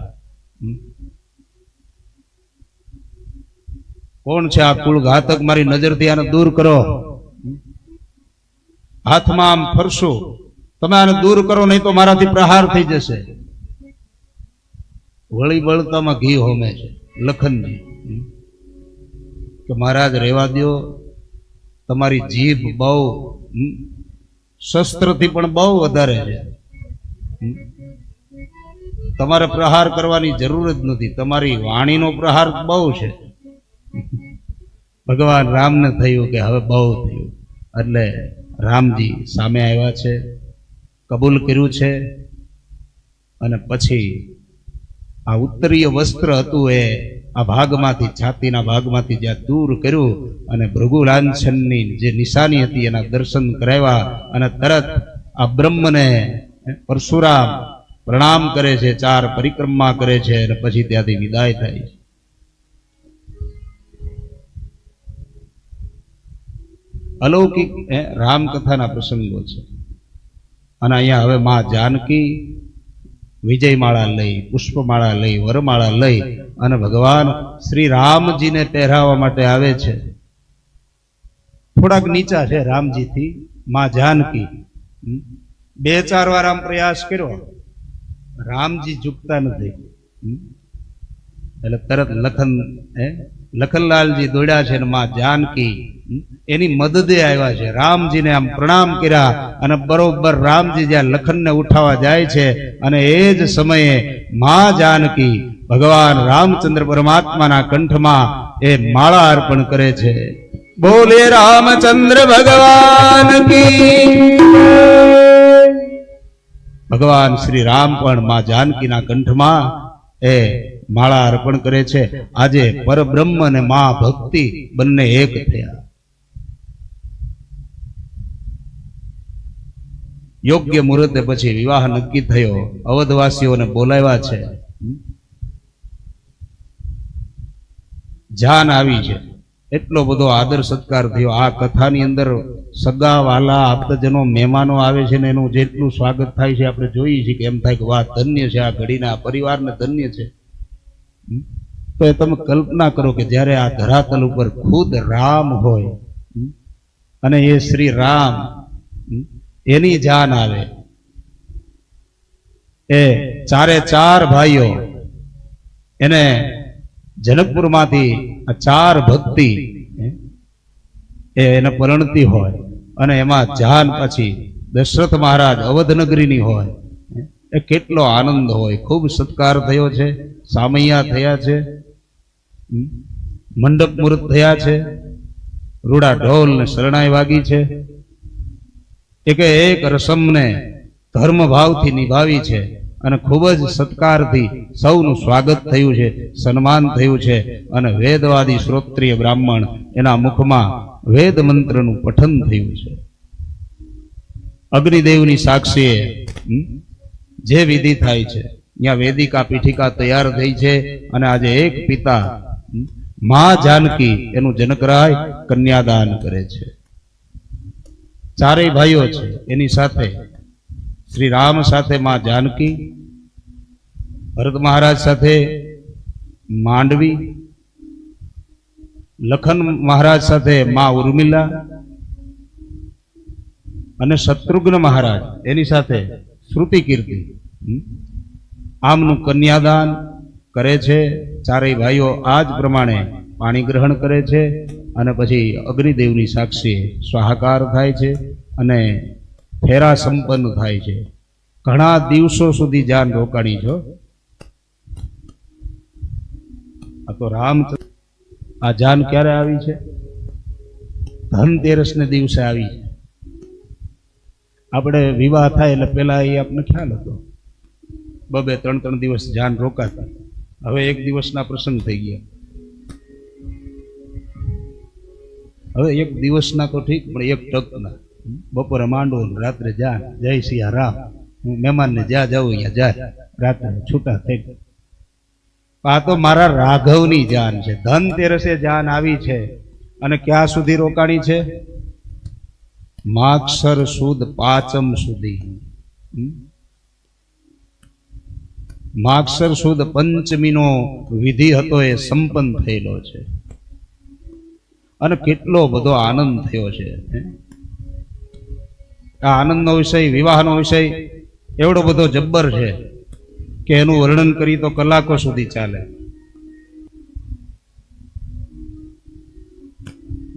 A: કોણ છે આ કુળ ઘાતક? મારી નજરથી આને દૂર કરો. હાથમાં આમ ફરશો, તમે આને દૂર કરો નહીં તો મારાથી પ્રહાર થઈ જશે. વળી બળતામાં ઘી હોમે છે લખનજી કે મહારાજ રહેવા દો, તમારી જીભ બહુ શસ્ત્રથી પણ બહુ વધારે છે, તમારે પ્રહાર કરવાની જરૂર જ નથી, તમારી વાણીનો પ્રહાર બહુ છે. ભગવાન રામને થયું કે હવે બહુ થયું, એટલે રામજી સામે આવ્યા છે, કબૂલ કર્યું છે. અને પછી આ ઉત્તરીય વસ્ત્ર હતું એ આ ભાગમાંથી, છાતીના ભાગમાંથી જ્યાં દૂર કર્યું અને ભૃગુ લાંછનની જે નિશાની હતી એના દર્શન કરાવ્યા. અને તરત આ બ્રહ્મને પરશુરામ પ્રણામ કરે છે, 4 પરિક્રમા કરે છે અને પછી ત્યાંથી વિદાય થાય છે. અલૌકિક રામકથાના પ્રસંગો છે. અને અહીંયા હવે માં જાનકી વિજયમાળા લઈ, પુષ્પમાળા લઈ, વરમાળા લઈ અને ભગવાન શ્રી રામજીને પહેરાવવા માટે આવે છે. થોડાક નીચા છે રામજીથી માં જાનકી. 2-4 વાર આમ પ્રયાસ કર્યો, રામજી ઝૂકતા નથી. એટલે તરત લખનલાલજી દોડ્યા છે અને માં જાનકી એની મદદે આવ્યા છે. રામજીને આમ પ્રણામ કર્યા અને બરોબર રામજી જ્યાં લખનને ઉઠાવવા જાય છે અને એ જ સમયે માં જાનકી ભગવાન રામચંદ્ર પરમાત્માના કંઠમાં એ માળા અર્પણ કરે છે. બોલે રામચંદ્ર ભગવાન કી. ભગવાન શ્રી રામ પણ માં જાનકીના કંઠમાં એ માળા અર્પણ કરે છે. આજે પરબ્રહ્મ અને માં ભક્તિ બંને એક થયા. યોગ્ય મુહૂર્તે પછી વિવાહ નક્કી થયો. અવધવાસીઓને બોલાવ્યા છે. જાન આવી છે, એટલો બધો આદર સત્કાર થયો. આ કથાની અંદર સગા વાલા આપ્તજનો મહેમાનો આવે છે ને એનું જેટલું સ્વાગત થાય છે આપણે જોઈએ છીએ કે એમ થાય કે વાહ ધન્ય છે આ ઘડીના આ પરિવારને ધન્ય છે. તો એ તમે કલ્પના કરો કે જ્યારે આ ધરાતલ ઉપર ખુદ રામ હોય અને એ શ્રી રામ એની જાન આવે. એ 4 ભાઈઓ એને જનકપુરમાંથી આ 4 ભક્તિ એને પરણતી હોય અને એમાં જાન પછી દશરથ મહારાજ અવધનગરીની હોય. એ કેટલો આનંદ હોય. ખૂબ સત્કાર થયો છે, સામૈયા થયા છે, મંડપ મુહૂર્ત થયા છે, રૂડા ઢોલ ને શરણાઈ વાગી છે. એક રસમને ધર્મ ભાવથી નિભાવી છે અને ખૂબ જ સત્કારથી સૌનું સ્વાગત થયું છે, સન્માન થયું છે. અને વેદવાદી શ્રોત્રિય બ્રાહ્મણ એના મુખમાં વેદ મંત્રનું પઠન થયું છે. અગ્નિદેવની સાક્ષીએ જે વિધિ થાય છે ત્યાં વેદિકા પીઠિકા તૈયાર થઈ છે. અને આજે એક પિતા માં જાનકી એનું જનકરાય કન્યાદાન કરે છે. 4 ભાઈઓ છે, એની સાથે શ્રી રામ સાથે માં જાનકી, ભરત મહારાજ સાથે માંડવી, લખન મહારાજ સાથે માં ઉર્મિલા અને શત્રુઘ્ન મહારાજ એની સાથે શ્રુતિ કીર્તિ આમનું કન્યાદાન કરે છે. 4 ભાઈઓ આ જ પ્રમાણે પાણી ગ્રહણ કરે છે અને પછી અગ્નિદેવની સાક્ષી સ્વાહાકાર થાય છે અને ફેરા સંપન્ન થાય છે. ઘણા દિવસો સુધી જાન રોકાણી છો. આ તો રામચંદ્ર આ જાન ક્યારે આવી છે? ધનતેરસ ને દિવસે આવી છે. આપણે વિવાહ થાય એટલે પેલા એ આપણને ખ્યાલ હતો 2-3 દિવસ જાન રોકાતા. હવે 1 દિવસના પ્રસંગ થઈ ગયા. હવે 1 દિવસના તો ઠીક, પણ 1 ટકના બપોરે માંડવો રાત્રે જાન. જય સિયા રામ. મહેમાનને જ્યાં જવું ત્યાં જાય, રાત્રે છૂટા થઈ. આ તો મારા રાઘવની જાન છે. ધનતેરસે જાન આવી છે અને ક્યાં સુધી રોકાણી છે? માગસર સુદ પાંચમ સુધી. માગસર સુદ પંચમીનો વિધિ હતો એ સંપન્ન થયેલો છે અને કેટલો બધો આનંદ થયો છે. આ આનંદનો વિષય, વિવાહનો વિષય એવડો બધો જબ્બર છે કે એનું વર્ણન કરી તો કલાકો સુધી ચાલે.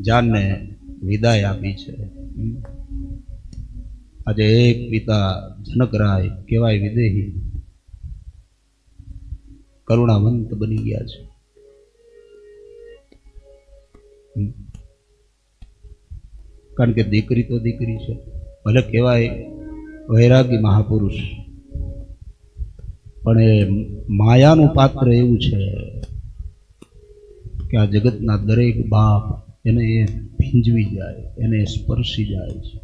A: જાનને વિદાય આપી છે. આજે એક પિતા જનકરાય કેવાય વિદેહી કરુણાવંત બની ગયા છે. કારણ કે દીકરી તો દીકરી છે, ભલે કહેવાય વૈરાગી મહાપુરુષ, પણ એ માયાનું પાત્ર એવું છે કે આ જગતના દરેક બાપ એને એ ભીંજવી જાય, એને સ્પર્શી જાય છે.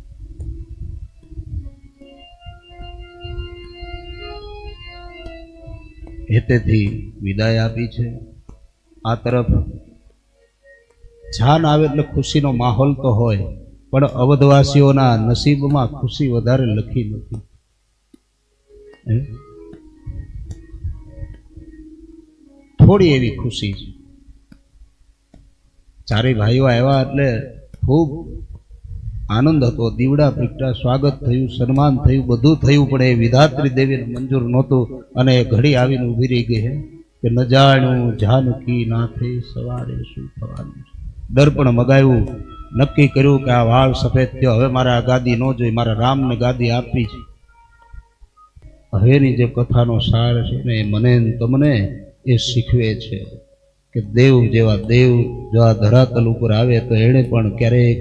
A: હેતેથી વિદાય આપી છે. આ તરફ જાન આવે એટલે ખુશીનો માહોલ તો હોય, પણ અવધવાસીઓના નસીબમાં ખુશી વધારે લખી નથી. થોડી એવી ખુશી છે. ચારેય ભાઈઓ આવ્યા એટલે ખૂબ આનંદ હતો. દીવડા પ્રગટા, સ્વાગત થયું, સન્માન થયું, બધું થયું, પણ એ વિધાત્રી દેવીને મંજૂર નહોતું અને એ ઘડી આવીને ઊભી રહી ગઈ કે ન જાણ્યું જાનકી નાથે સવારે શું થવાનું. દર્પણ મગાવ્યું, નક્કી કર્યું કે આ વાળ સફેદ થયો, હવે મારે આ ગાદી ન જોઈ, મારા રામને ગાદી આપી છે. હવેની જે કથાનો સાર છે ને એ મને તમને એ શીખવે છે કે દેવ જેવા દેવ જો આ ધરાતલ ઉપર આવે તો એણે પણ ક્યારેક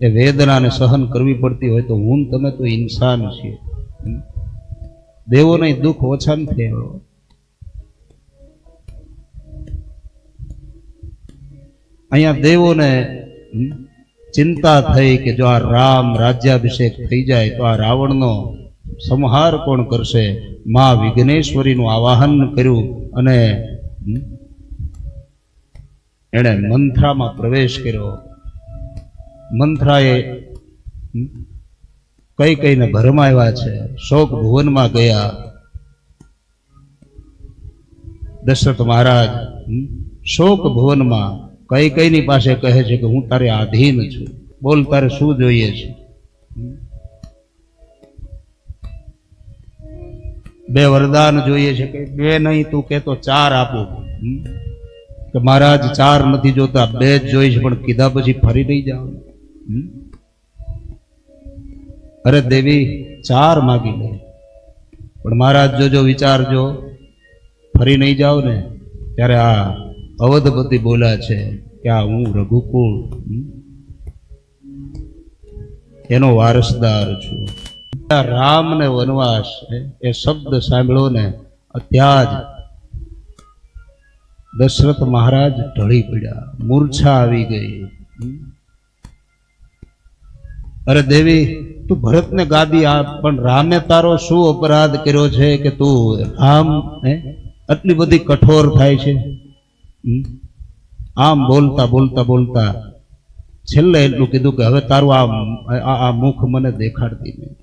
A: એ વેદનાને સહન કરવી પડતી હોય તો હું તમે તો ઇન્સાન છીએ. દેવોને દુઃખ ઓછા નથી. અહીંયા દેવોને ચિંતા થઈ કે જો આ રામ રાજ્યાભિષેક થઈ જાય તો આ રાવણનો સંહાર કોણ કરશે. માં વિઘ્નેશ્વરીનું આવાહન કર્યું અને એણે મંથરામાં પ્રવેશ કર્યો. મંથરાએ કઈ કઈને ભરમાવ્યા છે. શોક ભુવનમાં ગયા. દશરથ મહારાજ શોક ભુવનમાં કઈ કઈની પાસે કહે છે કે હું તારે આધીન છું, બોલ તારે શું જોઈએ છે. બે વરદાન જોઈએ છે કે બે નહીં તું કે તો ચાર આપું. કે મહારાજ ચાર નથી જોતા, બે જ જોઈએ છે, પણ કીધા પછી ફરી નહીં જાવ. અરે દેવી ચાર માગી લે, પણ મહારાજ જોજો વિચારજો, ફરી નહીં જાવ ને ત્યારે આ અવધપતિ બોલ્યા છે કે આ હું રઘુકુળ એનો વારસદાર છું. રામ ને વનવાસ એ શબ્દ સાંભળ્યો ને ત્યાં જ દશરથ મહારાજ ઢળી પડ્યા, મૂર્છા આવી ગઈ. અરે દેવી તું ભરતને ગાદી આપ, પણ રામે તારો શું અપરાધ કર્યો છે કે તું રામ આટલી બધી કઠોર થાય છે. આમ બોલતા બોલતા બોલતા છેલ્લે એટલું કીધું કે હવે તારું આ મુખ મને દેખાડતી નહીં,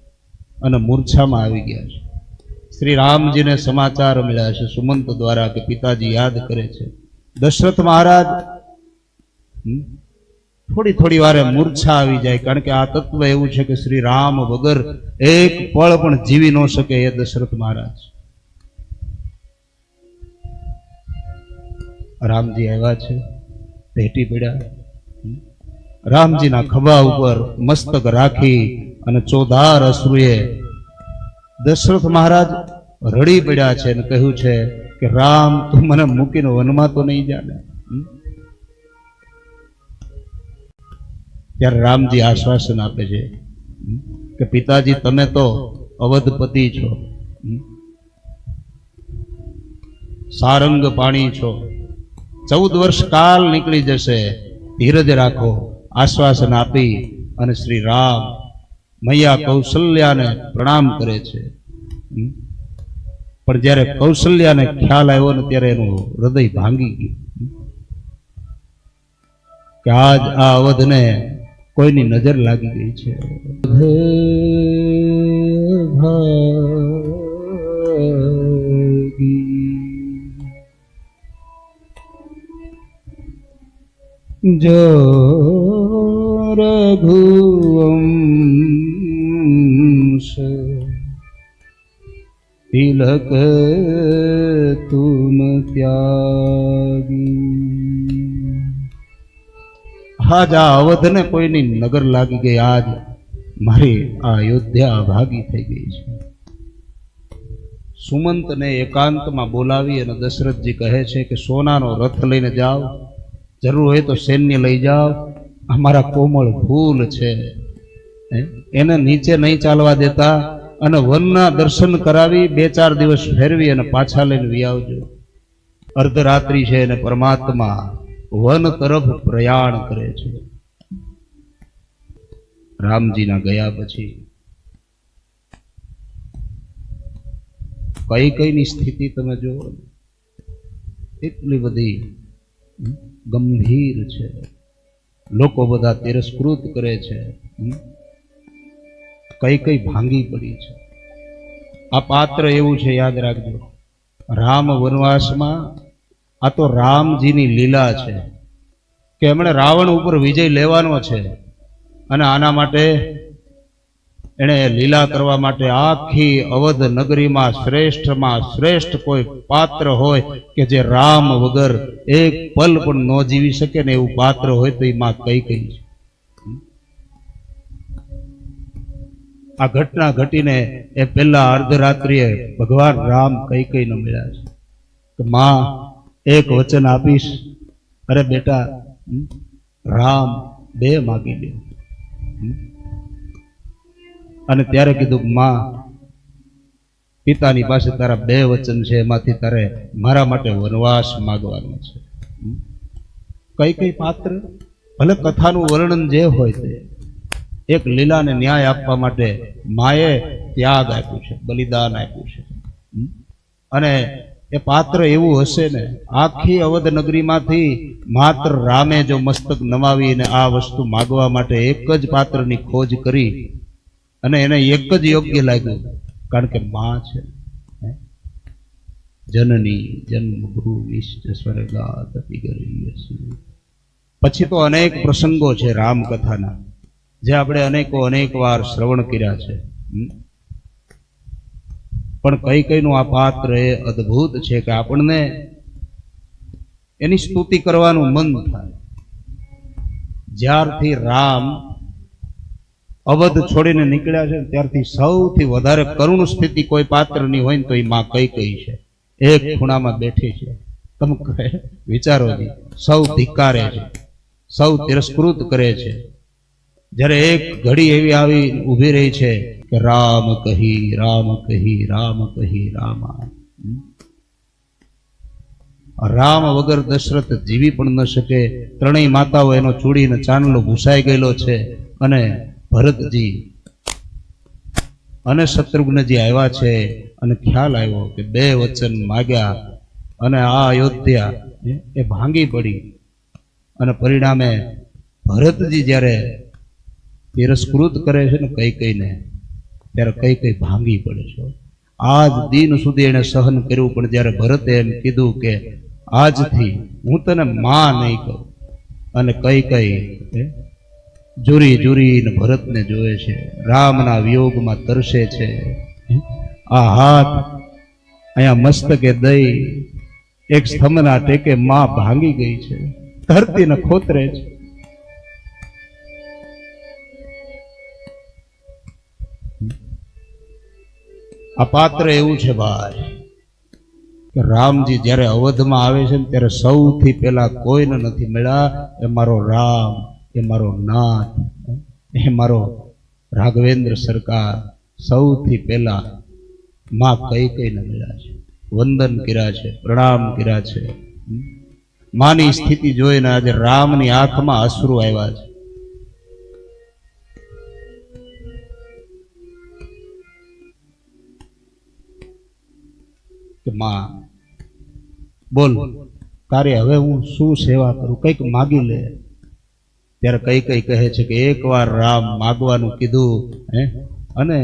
A: અને મૂર્છામાં આવી ગયા છે. શ્રી રામજીને સમાચાર મળ્યા છે સુમંત દ્વારા કે પિતાજી યાદ કરે છે. દશરથ મહારાજ થોડી થોડી વારે મૂર્છા આવી જાય, કારણ કે આ તત્વ એવું છે કે શ્રી રામ વગર એક પળ પણ જીવી ન શકે એ દશરથ મહારાજ. રામજી આવ્યા છે, ભેટી પડ્યા. રામજીના ખભા ઉપર મસ્તક રાખી અને ચોધાર અશ્રુએ દશરથ મહારાજ રડી પડ્યા છે અને કહ્યું છે કે રામ તું મને મૂકીને વનમાં તો નહીં જાને. ત્યારે રામજી આશ્વાસન આપે છે કે પિતાજી તમે તો અવધપતિ છો, સારંગ પાણી છો, 14 વર્ષ કાલ નીકળી જશે, ધીરજ રાખો. આશ્વાસન આપી અને શ્રી રામ મૈયા કૌશલ્યાને પ્રણામ કરે છે. પણ જ્યારે કૌશલ્યાને ખ્યાલ આવ્યો ને ત્યારે એનું હૃદય ભાંગી ગયું કે આજ આ અવધને કોઈની નજર લાગી ગઈ છે. જો રઘુવંશ તિલક તુમ ત્યાગી. આજ આ અવધને કોઈની નગર લાગી ગઈ. આજ મારી આ અયોધ્યા ભાગી થઈ ગઈ છે. સુમંતને એકાંતમાં બોલાવી અને દશરથજી કહે છે કે સોનાનો રથ લઈને જાઓ, જરૂર હોય તો સૈન્ય લઈ જાઓ. અમારા કોમળ ફૂલ છે એને નીચે નહીં ચાલવા દેતા અને વનના દર્શન કરાવી 2-4 દિવસ ફેરવી અને પાછા લઈને વી આવજો. અર્ધરાત્રિ છે અને પરમાત્મા વન તરફ પ્રયાણ કરે છે. રામજીના ગયા પછી કઈની સ્થિતિ તમે જુઓ, એટલી બધી ગંભીર છે. લોકો બધા તિરસ્કૃત કરે છે. કઈ ભાંગી પડી છે. આ પાત્ર એવું છે, યાદ રાખજો. રામ વનવાસમાં આ તો રામજીની લીલા છે કે એમણે રાવણ ઉપર વિજય લેવાનો છે અને આના માટે એણે લીલા કરવા માટે આખી અવધ નગરીમાં શ્રેષ્ઠમાં શ્રેષ્ઠ કોઈ પાત્ર હોય કે જે રામ વગર એક પલ પણ ન જીવી શકે ને એવું પાત્ર હોય તો એ માં કઈ છે. આ ઘટના ઘટીને એ પહેલા અર્ધરાત્રિએ ભગવાન રામ કઈ ન મળ્યા છે કે માં એક વચન આપીશ. અરે બેટા, રામ 2 માગી લે. અને ત્યારે કીધું માં, પિતાની પાસે તારા 2 વચન છે, એમાંથી તારે મારા માટે વનવાસ માગવાનો છે. કઈ પાત્ર ભલે કથાનું વર્ણન જે હોય તે એક લીલાને ન્યાય આપવા માટે માએ ત્યાગ આપ્યું છે, બલિદાન આપ્યું છે. અને એ પાત્ર એવું હશે ને, આખી અવધ નગરીમાંથી માત્ર રામે જો મસ્તક નમાવીને આ વસ્તુ માગવા માટે એક જ પાત્રની ખોજ કરી અને એને એક જ યોગ્ય લાગ્યું, કારણ કે માં છે. જનની જન્મભૂમિશ્ચ સ્વર્ગાદપી ગરીયસી. પછી તો અનેક પ્રસંગો છે રામકથાના જે આપણે અનેક વાર શ્રવણ કર્યા છે. પણ કઈનું આ પાત્ર એ અદ્ભુત છે કે આપણને એની સ્તુતિ કરવાનું મન થાય. જ્યારથી રામ અવધ છોડીને નીકળ્યા છે ત્યારથી સૌથી વધારે કરુણ સ્થિતિ કોઈ પાત્રની હોય ને તો એ માં કઈ છે. એક ખૂણામાં બેઠી છે. તમે વિચારો, સૌ ધિક્કારે છે, સૌ તિરસ્કૃત કરે છે. જ્યારે એક ઘડી એવી આવી ઊભી રહી છે કે રામ કહી રામ કહી રામ કહી રામા. રામ વગર દશરથ જીવી પણ ન શકે. 3 માતાઓ એનો ચૂડીને ચાંદલો ભૂસાઈ ગયેલો છે. અને ભરતજી અને શત્રુઘ્નજી આવ્યા છે અને ખ્યાલ આવ્યો કે 2 વચન માગ્યા અને આ અયોધ્યા એ ભાંગી પડી. અને પરિણામે ભરતજી જ્યારે તિરસ્કૃત કરે છે ને કઈને, ત્યારે કઈ ભાંગી પડે છે. આજ દિન સુધી એને સહન કર્યું, પણ જ્યારે ભરતે એમ કીધું કે આજથી હું તને માં નહીં કહું, અને કઈ જુરી ભરતને જોવે છે, રામના વિયોગમાં તરસે છે. આ હાથ અહીંયા મસ્તકે દઈ એક સ્તંભના ટેકે માં ભાંગી ગઈ છે, ધરતીને ખોતરે છે. આ પાત્ર એવું છે ભાઈ કે રામજી જ્યારે અવધમાં આવે છે ને ત્યારે સૌથી પહેલા કોઈને નથી મળ્યા. એ મારો રામ, એ મારો નાથ, એ મારો રાઘવેન્દ્ર સરકાર સૌથી પહેલા માં કઈને મળ્યા છે, વંદન કર્યા છે, પ્રણામ કર્યા છે. માની સ્થિતિ જોઈને આજે રામની આંખમાં અશ્રુ આવ્યા છે. કે માં બોલ, તારે હવે હું શું સેવા કરું, કંઈક માગી લે. ત્યારે કઈ કઈ કહે છે કે એકવાર રામ માગવાનું કીધું હે, અને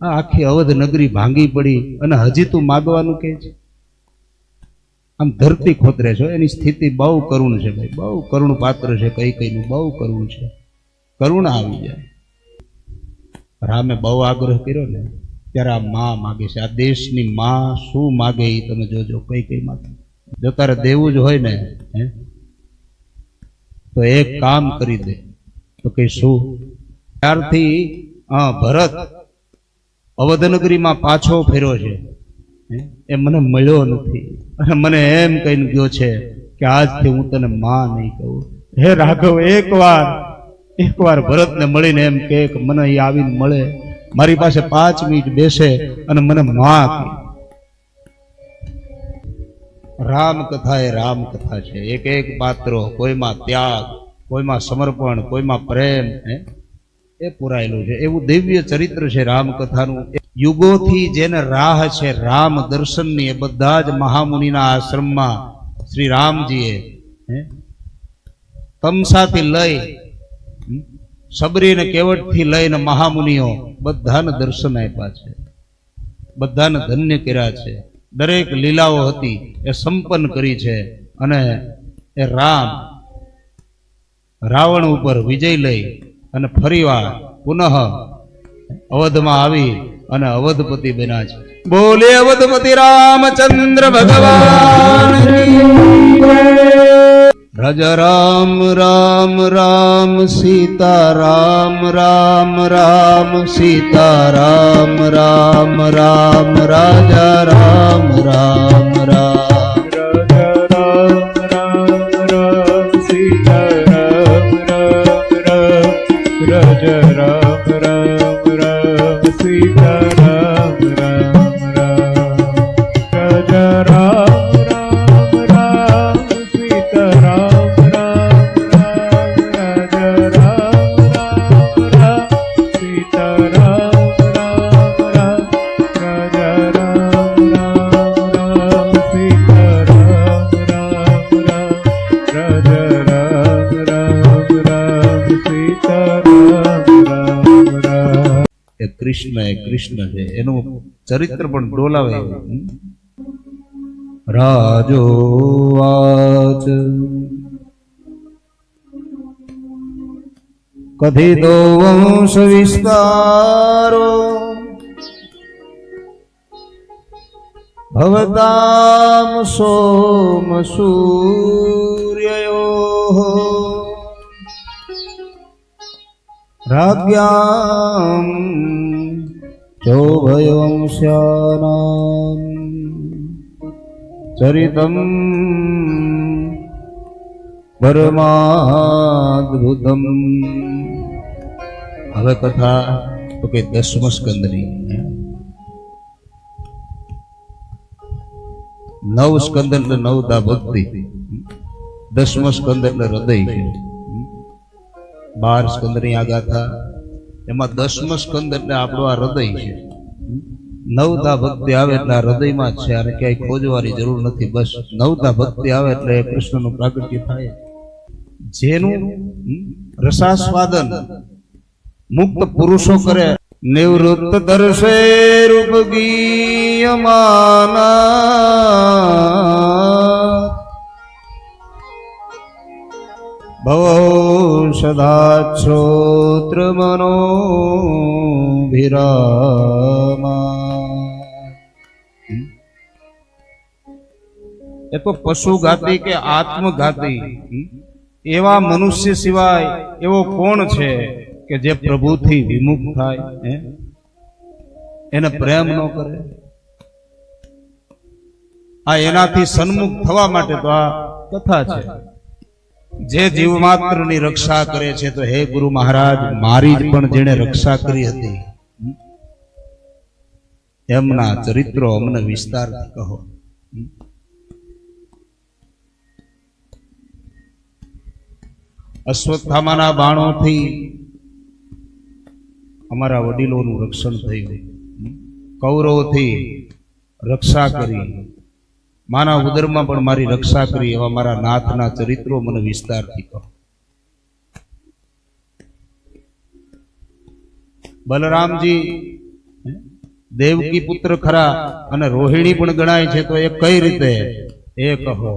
A: આ આખી અવધ નગરી ભાંગી પડી અને હજી તું માગવાનું કહે છે. આમ ધરતી ખોતરે છો. એની સ્થિતિ બહુ કરુણ છે ભાઈ, બહુ કરુણ પાત્ર છે. કઈ કઈનું બહુ કરુણ છે. કરુણા આવી જાય. રામે બહુ આગ્રહ કર્યો ને ત્યારે આ માં માગે છે. આ દેશની માં શું માગે એ તમે જોજો. કઈ કઈ માગે. જો તારે દેવું જ હોય ને હે, તો એક કામ કરી દે. તો કે શું? ત્યારથી ભરત અવધનગરીમાં પાછો ફેર્યો છે એ મને મળ્યો નથી, અને મને એમ કહીને ગયો છે કે આજથી હું તને માં નહીં કહું. હે રાઘવ, એકવાર ભરતને મળીને એમ કે મને એ આવીને મળે, મારી પાસે 5 મિનિટ બેસે અને મને માં કહે. રામકથા એ રામકથા છે. એક એક પાત્રો, કોઈમાં ત્યાગ, કોઈમાં સમર્પણ, કોઈમાં પ્રેમ એ પુરાયેલું છે. એવું દિવ્ય ચરિત્ર છે રામકથાનું. યુગોથી જેને રાહ છે રામ દર્શનની, એ બધા જ મહામુનિના આશ્રમમાં શ્રી રામજીએ તમસાથી લઈ સબરીને કેવટથી લઈને મહામુનિઓ બધાને દર્શન આપ્યા છે, બધાને ધન્ય કર્યા છે. દરેક લીલાઓ હતી એ સંપન્ન કરી છે. અને એ રામ રાવણ ઉપર વિજય લઈ અને ફરીવાર પુનઃ અવધમાં આવી અને અવધપતિ બન્યા છે. બોલે અવધપતિ રામચંદ્ર ભગવાન. રજ રામ રામ રામ સીતા રામ રામ રામ સીતા રામ રામ રામ રાજા Ram Ram Ram.
B: Raja Ram Ram Ram Sita Ram Ram Ram. Raja Ram Ram Ram Sita Ram Ram Ram. Raja Ram Ram Ram Sita Ram Ram Ram. Raja Ram Ram Ram Sita Ram Ram Ram. Raja Ram Ram Ram Sita
A: એ કૃષ્ણ છે. એનું ચરિત્ર પણ ડોલાવે. રાજો વાચ કથિતો વંશ વિસ્તારો ભવતામ સોમ સૂર્યયો राज्ञां चोभयवंश्यानां चरितं परमाद्भुतं. હવે કથા તો કે 10મો સ્કંદની. 9 સ્કંદ એટલે 9 ભક્તિ, 10મો સ્કંદ એટલે હૃદય છે. 12 સ્કંદની આ ગાથા, એમાં 10મો સ્કંદ એટલે આપણું આ હૃદય છે. 9 ભક્તિ આવે એટલે આ હૃદયમાં જ છે, અને ક્યાંય ખોજવાની જરૂર નથી. બસ 9 ભક્તિ આવે એટલે કૃષ્ણનું પ્રાગટ્ય થાય. જેનું રસાસ્વાદન મુક્ત પુરુષો કરે. નિવૃત્ત દર્શે રૂપ ગીયમાના ભવો સદા શ્રોત્ર મનોભિરામા. એ તો પશુઘાતી કે આત્મઘાતી એવા મનુષ્ય સિવાય એવો કોણ છે કે જે પ્રભુથી વિમુખ થાય, એને પ્રેમ ન કરે? આ એનાથી સન્મુખ થવા માટે તો આ કથા છે. જે જીવ માત્રની રક્ષા કરે છે, તો હે ગુરુ મહારાજ, મારી જ પણ જેણે રક્ષા કરી હતી એમના ચરિત્રો અમને વિસ્તારથી કહો. અશ્વત્થામાના બાણોથી અમારા વડીલોનું રક્ષણ થયું, કૌરવોથી રક્ષા કરી, માના ઉદરમાં પણ મારી રક્ષા કરી એવા મારા નાથના ચરિત્રો મને વિસ્તારથી કહો. બલરામજી દેવકી પુત્ર ખરા અને રોહિણી પણ ગણાય છે, તો એ કઈ રીતે એ કહો.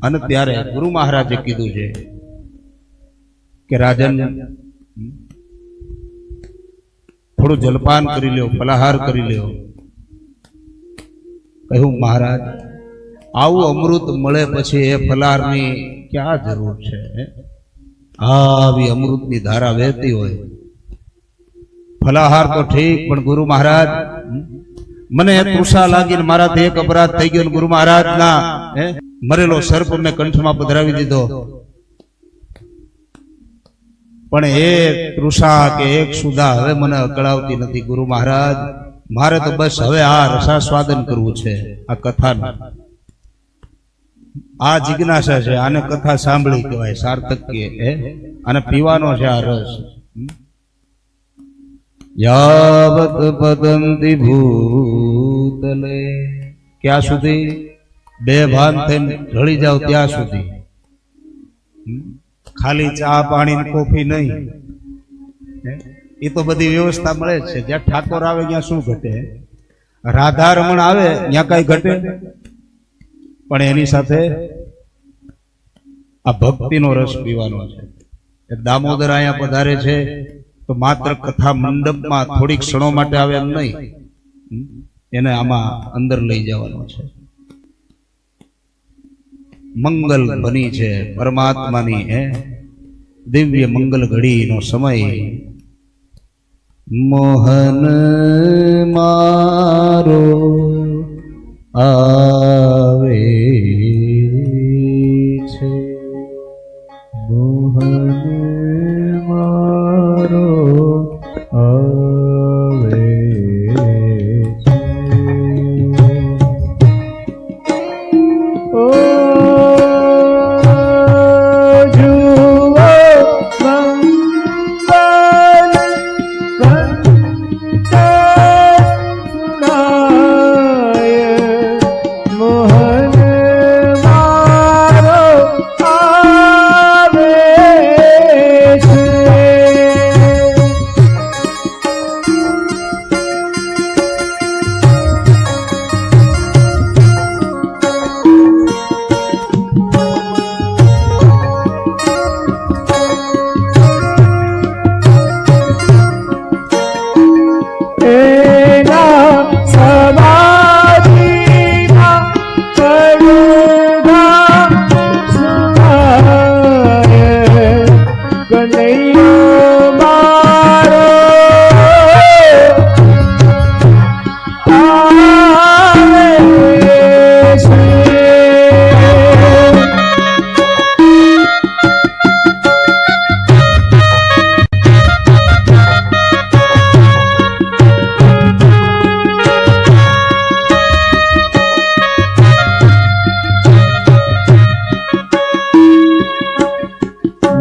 A: અને ત્યારે ગુરુ મહારાજે કીધું છે કે રાજન થોડું જલપાન કરી લ્યો, ફલાહાર કરી લ્યો. કહ્યું મહારાજ આવું અમૃત મળે પછી એ ફલાહારની ક્યાં જરૂર છે? આવી અમૃતની ધારા વહેતી હોય, ફલાહાર તો ઠીક, પણ ગુરુ મહારાજ મને તૃષા લાગીને મારાથી એક અપરાધ થઈ ગયો. ગુરુ મહારાજ ના મરેલો સર્પ મેં કંઠમાં પધરાવી દીધો, પણ એ તૃષા કે એક સુધા હવે મને અકળાવતી નથી. ગુરુ મહારાજ મારે તો બસ હવે આ રસાસ્વાદન કરવું છે, આ કથાનું. આ જિજ્ઞાસા છે, આને કથા સાંભળી કહેવાય, સાર્થક્ય. અને પીવાનો છે આ રસ. યાવત પતંતિ ભૂતલે, ક્યાં સુધી? બે ભાન થઈને ઢળી જાવ ત્યાં સુધી. ખાલી ચા પાણી કોફી નહીં, એ તો બધી વ્યવસ્થા મળે જ છે. જ્યાં ઠાકોર આવે ત્યાં શું ઘટે? રાધા રમણ આવે ત્યાં કઈ ઘટે? પણ એની સાથે આ ભક્તિનો રસ પીવાનો છે. દામોદર અહીંયા પધારે છે તો માત્ર કથા મંડપમાં થોડીક ક્ષણો માટે આવે એમ નહીં, એને આમાં અંદર લઈ જવાનો છે. મંગલ બની છે પરમાત્માની દિવ્ય મંગલ ઘડીનો સમય. મોહન મારો આવે છે,
B: મોહન મારો આવે છે. ઓ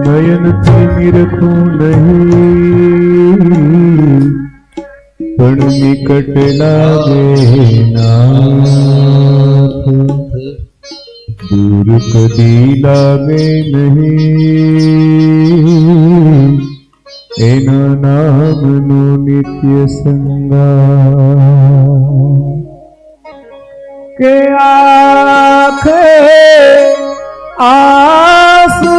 B: નયનથી નિરખું નહીં, પણ નિકટ લાગે નાથ, દૂર કદી લાગે નહીં, એના નામનો નિત્ય સંગા. કે આંખે આંસુ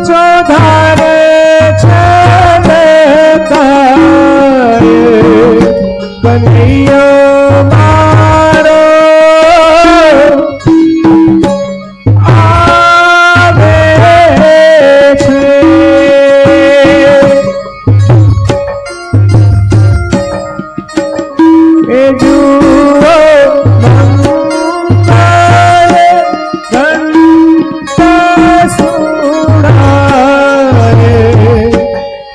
B: ચોધારે છે કનૈયો મારો આવે છે. એ જુઓ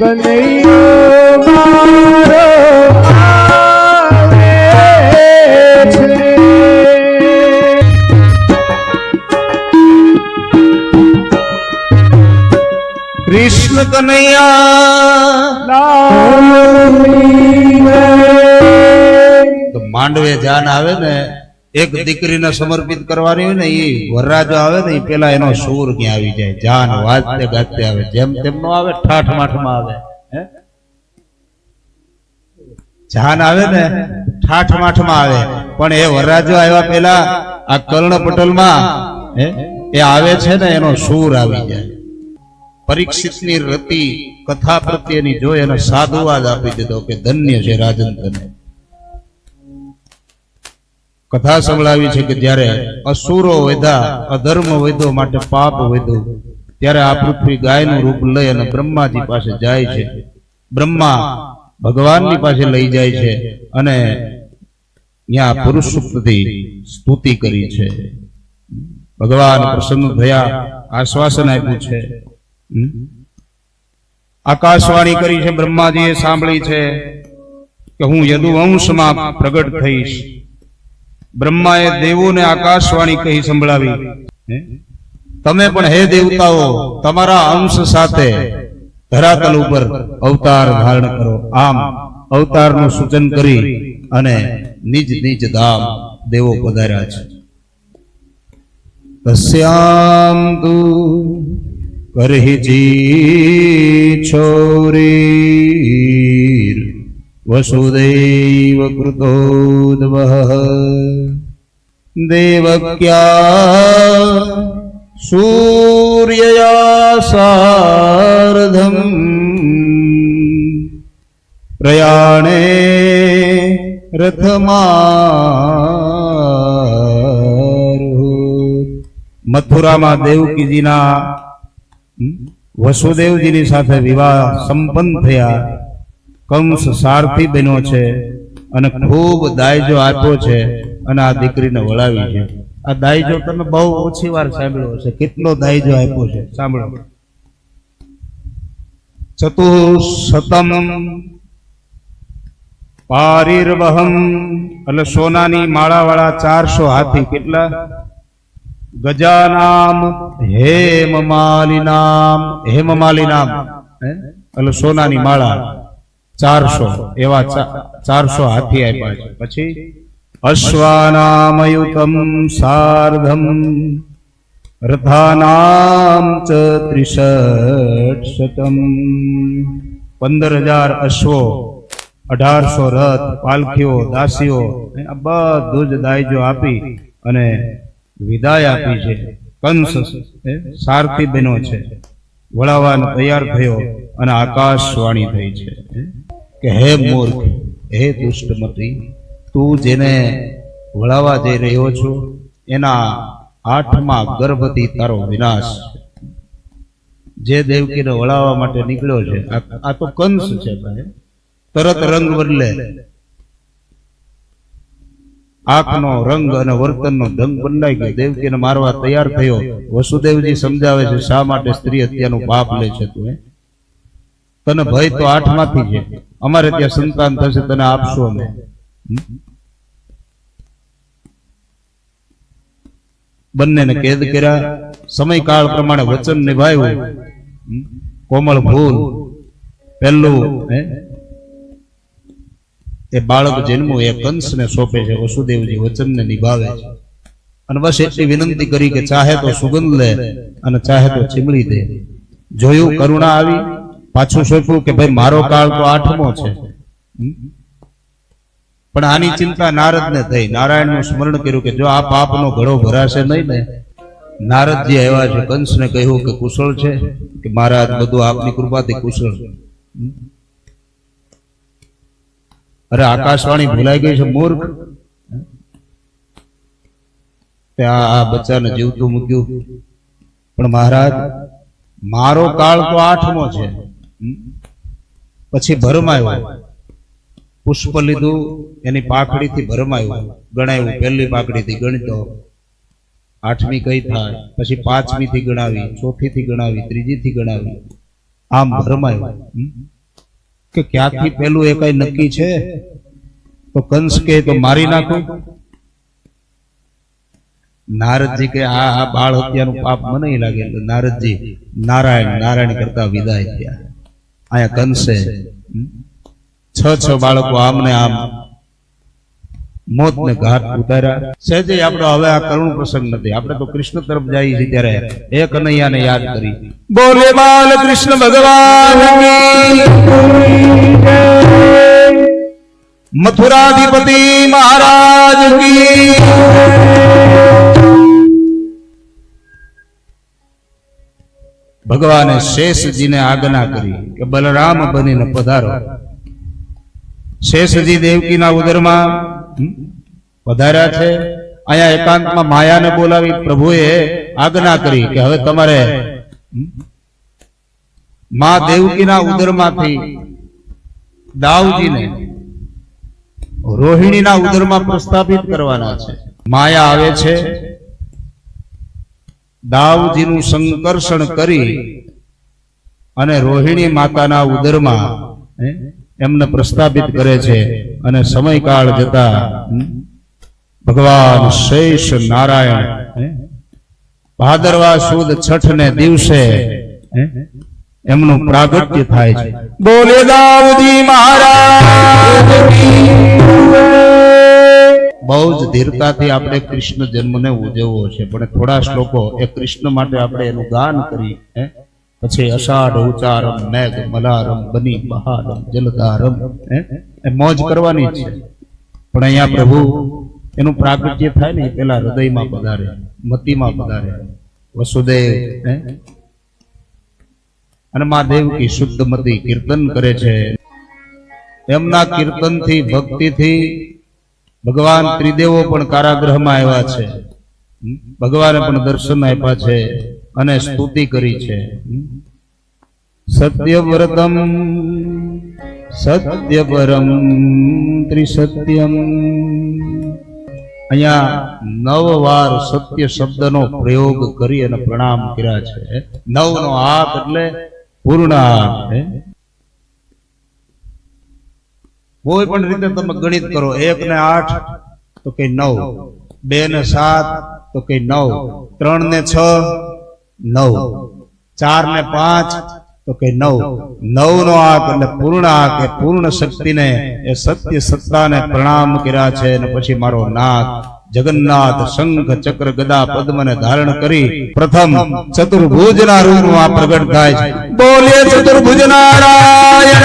B: કનૈયો મારો આવે છે.
A: કૃષ્ણ કનૈયા તો માંડવે જાન આવે ને એક દીકરીને સમર્પિત કરવાની હોય ને એ વરરાજો આવે ને એ પેલા એનો સૂર ક્યાં આવી જાય, જાન વાજતે ગાજતે આવે, જેમ તેમ નો આવે, ઠાઠ માઠમાં આવે, હે? જાન આવે ને ઠાઠ માઠમાં આવે, પણ એ વરરાજો આવ્યા પેલા આ કર્ણપટલમાં એ આવે છે ને એનો સૂર આવી જાય. પરીક્ષિતની રતિ કથા પ્રત્યેની જોઈ અને સાધુવાદ આપી દીધો કે ધન્ય છે રાજન તને. કથા સંભળાવી છે કે જ્યારે અસુરો વધ્યા, અધર્મ વધ્યો, માટે પાપ વધ્યું, ત્યારે આ પૃથ્વી ગાયનું રૂપ લઈ અને બ્રહ્માજી પાસે જાય છે. બ્રહ્મા ભગવાનની પાસે લઈ જાય છે અને ત્યાં પુરુષ સૂક્તથી સ્તુતિ કરી છે. ભગવાન પ્રસન્ન થયા, આશ્વાસન આપ્યું છે. આકાશવાણી કરી છે, બ્રહ્માજીએ સાંભળી છે કે હું યદુવંશમાં પ્રગટ થઈશ. બ્રહ્માએ દેવોને આકાશવાણી કહી સંભળાવી, તમે પણ હે દેવતાઓ તમારા અંશ સાથે ધરાતલ ઉપર અવતાર ધારણ કરો. આમ અવતારનું સૂચન કરી અને નિજ નિજ ધામ દેવો પધાર્યા છે. તસ્યામ તુ કરહિજી છોરીર વસુદેવ કૃતોદ્વહ દેવક્યા સૂર્યયા સાર્ધમ પ્રયાણે રથમારૂઢ. મથુરામાં દેવકીજીના વસુદેવજીની સાથે વિવાહ સંપન્ન થયા. કંસ સારથી બન્યો છે અને ખૂબ દાયજો આપ્યો છે અને આ દીકરીને વળાવી છે. આ દાયજો તમે બહુ ઓછી વાર સાંભળ્યો છે. કેટલો દાયજો આપ્યો છે સાંભળો. ચતુઃશતમ પારિર્વહમ, એટલે સોનાની માળાવાળા 400 હાથી. કેટલા? ગજાનામ હેમમાલિનામ, હેમમાલિનામ એટલે સોનાની માળા 400, એવા 400 હાથી આપ્યા છે. પછી અશ્વાનામયુતમ સાર્ધમ રથાનામ ચ 63 15,000 અશ્વો, 1800 રથ, પાલખીઓ, દાસીઓ, આ બધું જ દાયજો આપી અને વિદાય આપી છે. કંસ સારથી બન્યો છે, વળાવવાનો તૈયાર થયો અને આકાશવાણી થઈ છે કે હે મૂર્ખ, હે દુષ્ટમતી, તું જેને વળાવવા જઈ રહ્યો છો એના 8મા ગર્ભથી તારો વિનાશ. જે દેવકીને વળાવવા માટે નીકળ્યો છે આ તો કંસ છે ભાઈ. તરત રંગ બદલે, આંખનો રંગ અને વર્તનનો ઢંગ બદલાઈ ગયો. દેવકીને મારવા તૈયાર થયો. વસુદેવજી સમજાવે છે શા માટે સ્ત્રી હત્યાનું પાપ લે છે તું? તને ભય તો 8માંથી છે, અમારે ત્યાં સંતાન થશે તને આપશું અમે. બંનેને કેદ કર્યા. સમયકાળ પ્રમાણે વચન નિભાવ્યું. કોમળ ભૂલ પહેલું એ બાળક જન્મું એ કંસને સોંપે છે. વસુદેવજી વચનને નિભાવે છે અને બસ એટલી વિનંતી કરી કે ચાહે તો સુગંધ લે અને ચાહે તો ચીમડી દે. જોયું, કરુણા આવી, પાછું સોંપ્યું કે ભાઈ મારો કાળ તો 8મો છે. પણ આની ચિંતા નારદને થઈ. નારાયણનું સ્મરણ કર્યું કે જો આ પાપનો ઘડો ભરાશે નહીં ને. નારદજી આવ્યા છે, કંસને કહ્યું કે કુશળ છે કે મહારાજ બધું આપની કૃપાથી કુશળ. અરે આકાશવાણી ભૂલાઈ ગઈ છે મૂર્ખ. આ બચ્ચાને જીવતું મૂક્યું. પણ મહારાજ મારો કાળ તો 8મો છે. પછી ભરમાયો, પુષ્પ લીધું, એની પાખડીથી ભરમાયું, ગણાયું. પહેલી પાખડીથી ગણતો 8મી કઈ થાય, પછી 5મીથી ગણાવી, 4થીથી ગણાવી, 3જીથી ગણાવી. આમ ભરમાયું કે ક્યાંથી પેલું એ કઈ નક્કી છે? તો કંસ કે તો મારી નાખું. નારદજી કે આ બાળ હત્યાનું પાપ મને નહીં લાગે. એટલે નારદજી નારાયણ કરતા વિદાય થયા. અહીંયા કંસે 6 બાળકો આમને આમ મોતને ઘાટ ઉતાર્યા. સહેજે આપણો હવે આ કરુણ પ્રસંગ નથી, આપણે તો કૃષ્ણ તરફ જઈએ છીએ ત્યારે એ કનૈયાને યાદ કરી. બોલે બાલ કૃષ્ણ ભગવાન કી જય. મથુરાધિપતિ મહારાજ કી. ભગવાને શેષજીને આજ્ઞા કરી કે બલરામ બનીને પધારો. શેષજી દેવકીના ઉદરમાં પધાર્યા છે. અહીંયા એકાંતમાં માયાને બોલાવી પ્રભુએ આજ્ઞા કરી કે હવે તમારે મા દેવકીના ઉદરમાંથી દાઉજીને રોહિણીના ઉદરમાં પ્રસ્થાપિત કરવાના છે. માયા આવે છે, દાઉજીનું સંકર્ષણ કરી અને રોહિણી માતાના ઉદરમાં એમને પ્રસ્થાપિત કરે છે. અને સમયકાળ જતા ભગવાન શેષ નારાયણ ભાદરવા સુદ છઠ ને દિવસે એમનું પ્રાગટ્ય થાય છે. બોલે દાઉજી મહારાજ. બહુ જ ધીરતાથી આપણે કૃષ્ણ જન્મને ઉજવવો છે, પણ થોડા શ્લોકો એ કૃષ્ણ માટે આપણે એનું ગાન કરી પછી અષાઢ ઉચારમ મેઘ મલારમ બની બહારમ જલધારમ એ મોજ કરવાની છે. પણ અહીંયા પ્રભુ એનું પ્રાગટ્ય થાય ને પેલા હૃદયમાં પધારે, મતીમાં પધારે. વસુદેવ અને મા દેવકી શુદ્ધ મતી કીર્તન કરે છે. એમના કીર્તનથી ભક્તિથી ભગવાન ત્રિદેવો પણ કારાગૃહમાં આવ્યા છે. ભગવાને પણ દર્શન આપ્યા છે અને સ્તુતિ કરી છે. સત્યવ્રતમ સત્યપરમ ત્રિસત્યમ. અહીંયા 9 વાર સત્ય શબ્દનો પ્રયોગ કરી અને પ્રણામ કર્યા છે. 9 નો હાથ એટલે પૂર્ણ હાથ. કોઈ પણ રીતે તમે ગણિત કરો, 1 ને 8 તો કઈ 9, 2 ને 7 તો કઈ 9, 3 ને 6 9, 4 ને 5 તો કઈ 9. 9 નો હાથ એટલે પૂર્ણ હાથ, એ પૂર્ણ શક્તિને એ સત્ય સત્તાને પ્રણામ કર્યા છે. અને પછી મારો નાથ જગન્નાથ શંખ ચક્ર ગદા પદ્મને ધારણ કરી પ્રથમ ચતુર્ભુજના રૂપમાં પ્રગટ થાય છે. બોલે ચતુર્ભુજ નારાયણ.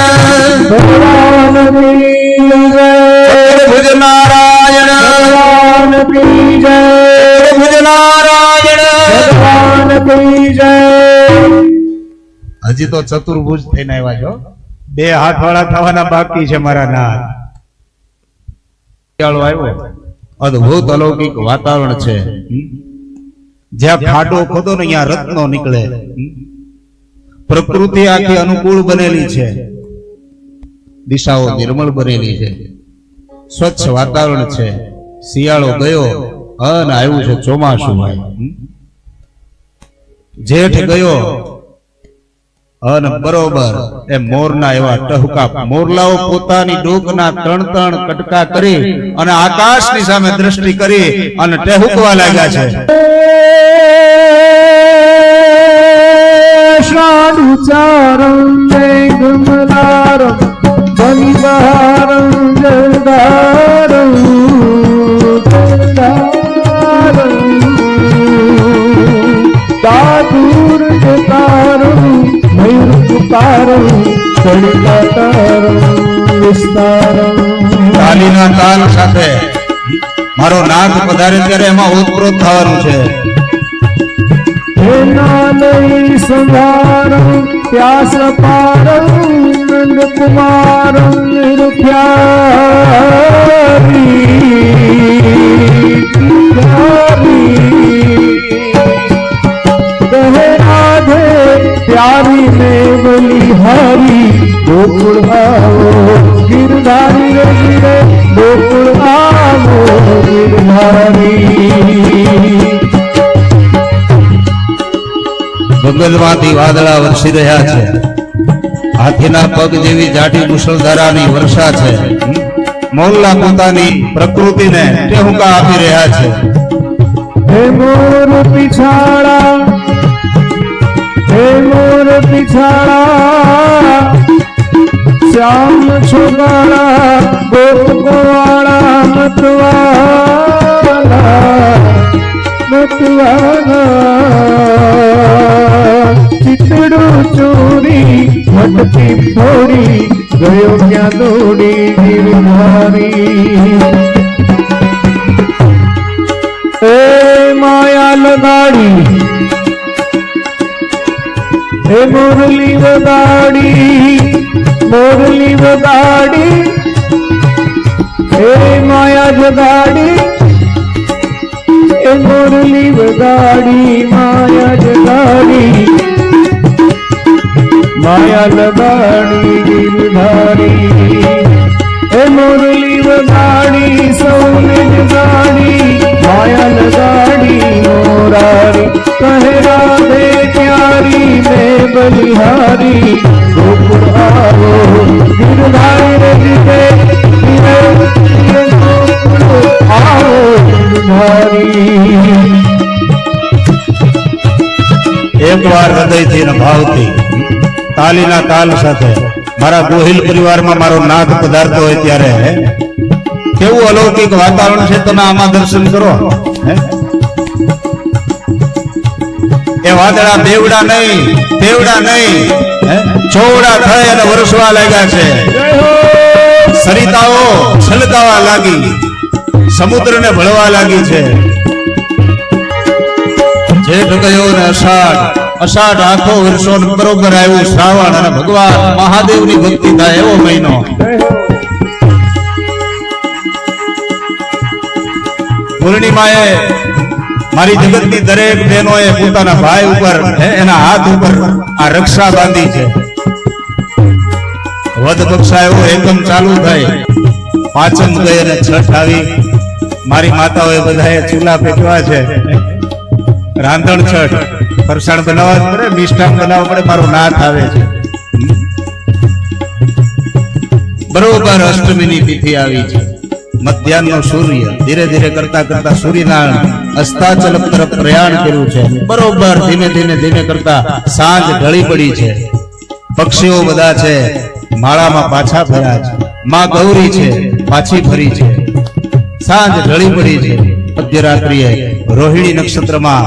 A: ચતુર્ભુજ નારાયણ. ચતુર્ભુજ નારાયણ. હજી તો ચતુર્ભુજ થઈને આવ્યા છો, 2 હાથ વાળા થવાના બાકી છે મારા નાથ. આવ્યો અદભુત અલૌકિક વાતાવરણ છે. જ્યાં ખાડો ખોદો ને ત્યાં રત્નો નીકળે. પ્રકૃતિ આખી અનુકૂળ બનેલી છે, દિશાઓ નિર્મળ બનેલી છે, સ્વચ્છ વાતાવરણ છે. શિયાળો ગયો અને આવ્યું છે ચોમાસું. જેઠ ગયો અને બરોબર એ મોરના એવા ટહુકા મોરલાઓ પોતાની ડોકના 3 કટકા કરી અને આકાશની સામે દ્રષ્ટિ કરી અને ટહુકવા લાગ્યા છે.
B: શાડુચારમ મેઘમલારમ બલિહારમ જલધારમ દાદુર જતારમ
A: તાલીના તાલ સાથે મારો નાથ પધારે ત્યારે એમાં ઓતપ્રોત થવાનું છે.
B: સંભારમ પ્યાસ પારમ નંદ કુમારમ प्यारी में बलिहारी गोकुल आओ गिरधारी रे गिरे गोकुल आओ गिरधारी.
A: બંગલમાંથી વાદળા વરસી રહ્યા છે. હાથીના પગ જેવી જાડી મુશળધારાની વર્ષા છે. મોરલા પોતાની પ્રકૃતિને ટેહુકા આપી રહ્યા છે.
B: હે મોર પિછાડા, હે મોર પિછાડા શ્યામ છુગાળા ગોપવાળા મતવાળા ચિતડું ચોરી મટકી ફોડી ગયો ક્યાં દોડી ગિરધારી એ માયા લગાડી એ મુરલી વગાડી એ માયા જગાડી એ મુરલી વગાડી માયા જગાડી માયા લગાડી ગિરધારી એ મુરલી વગાડી સૌને જગાડી માયા લગાડી મોરારી કહે રાધે પ્યારી મેં બલિહારી ગોકુળ આવો ગિરધારી રે જીતે આવો ગિરધારી
A: એકવાર હૃદયથી અને ભાવથી તાલીના તાલ સાથે મારા ગોહિલ પરિવારમાં મારો નાથ પધારતો હોય ત્યારે કેવું અલૌકિક વાતાવરણ છે, તમે આમાં દર્શન કરો. એ વાદળા બેવડા નહીં, તેવડા નહીં, ચોવડા થઈ અને વરસવા લાગ્યા છે. સરિતાઓ છલકાવા લાગી, સમુદ્રને ભળવા લાગી છે. જેઠ ગયો ને અષાઢ, અષાઢ આખો વર્ષો બરોબર આવ્યું શ્રાવણ, અને ભગવાન મહાદેવની ભક્તિ થાય એવો મહિનો. પૂર્ણિમાએ મારી જગતની દરેક બહેનોએ પોતાના ભાઈ ઉપર એના હાથ ઉપર આ રક્ષા બાંધી છે. વદ પક્ષા એવો એકમ ચાલુ થાય, પાંચમ ગઈ અને છઠ આવી. મારી માતાઓએ બધાએ ચૂલા પેટવા છે, રાંધણ છઠ, ફરસાણ બનાવવા પડે, મિષ્ટાન બનાવવા પડે. મારો નાથ આવે છે. બરોબર અષ્ટમીની તિથિ આવી છે. મધ્યાહનનો સૂર્ય ધીરે ધીરે કરતા કરતા સૂર્યનારાયણ અસ્તાચલ તરફ પ્રયાણ કર્યું છે. બરોબર ધીમે ધીમે ધીમે કરતા સાંજ ઢળી પડી છે. પક્ષીઓ બધા છે માળામાં પાછા ફર્યા છે. માં ગૌરી છે પાછી ફરી છે. સાંજ ઢળી પડી છે. મધ્યરાત્રિએ રોહિણી નક્ષત્રમાં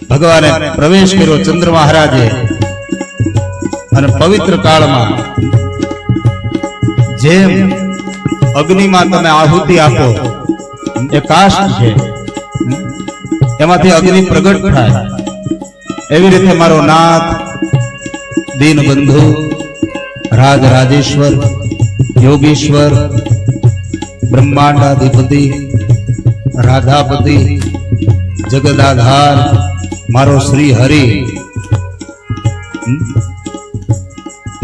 A: ભગવાને પ્રવેશ કર્યો ચંદ્ર મહારાજે. અને પવિત્ર કાળમાં જેમ અગ્નિમાં તમે આહુતિ આપો, એ કાષ્ઠ છે, એમાંથી અગ્નિ પ્રગટ થાય. એવી રીતે મારો નાથ દીનબંધુ રાજ રાજેશ્વર યોગીશ્વર બ્રહ્માંડાધિપતિ રાધાપતિ જગદાધાર મારો શ્રી હરિ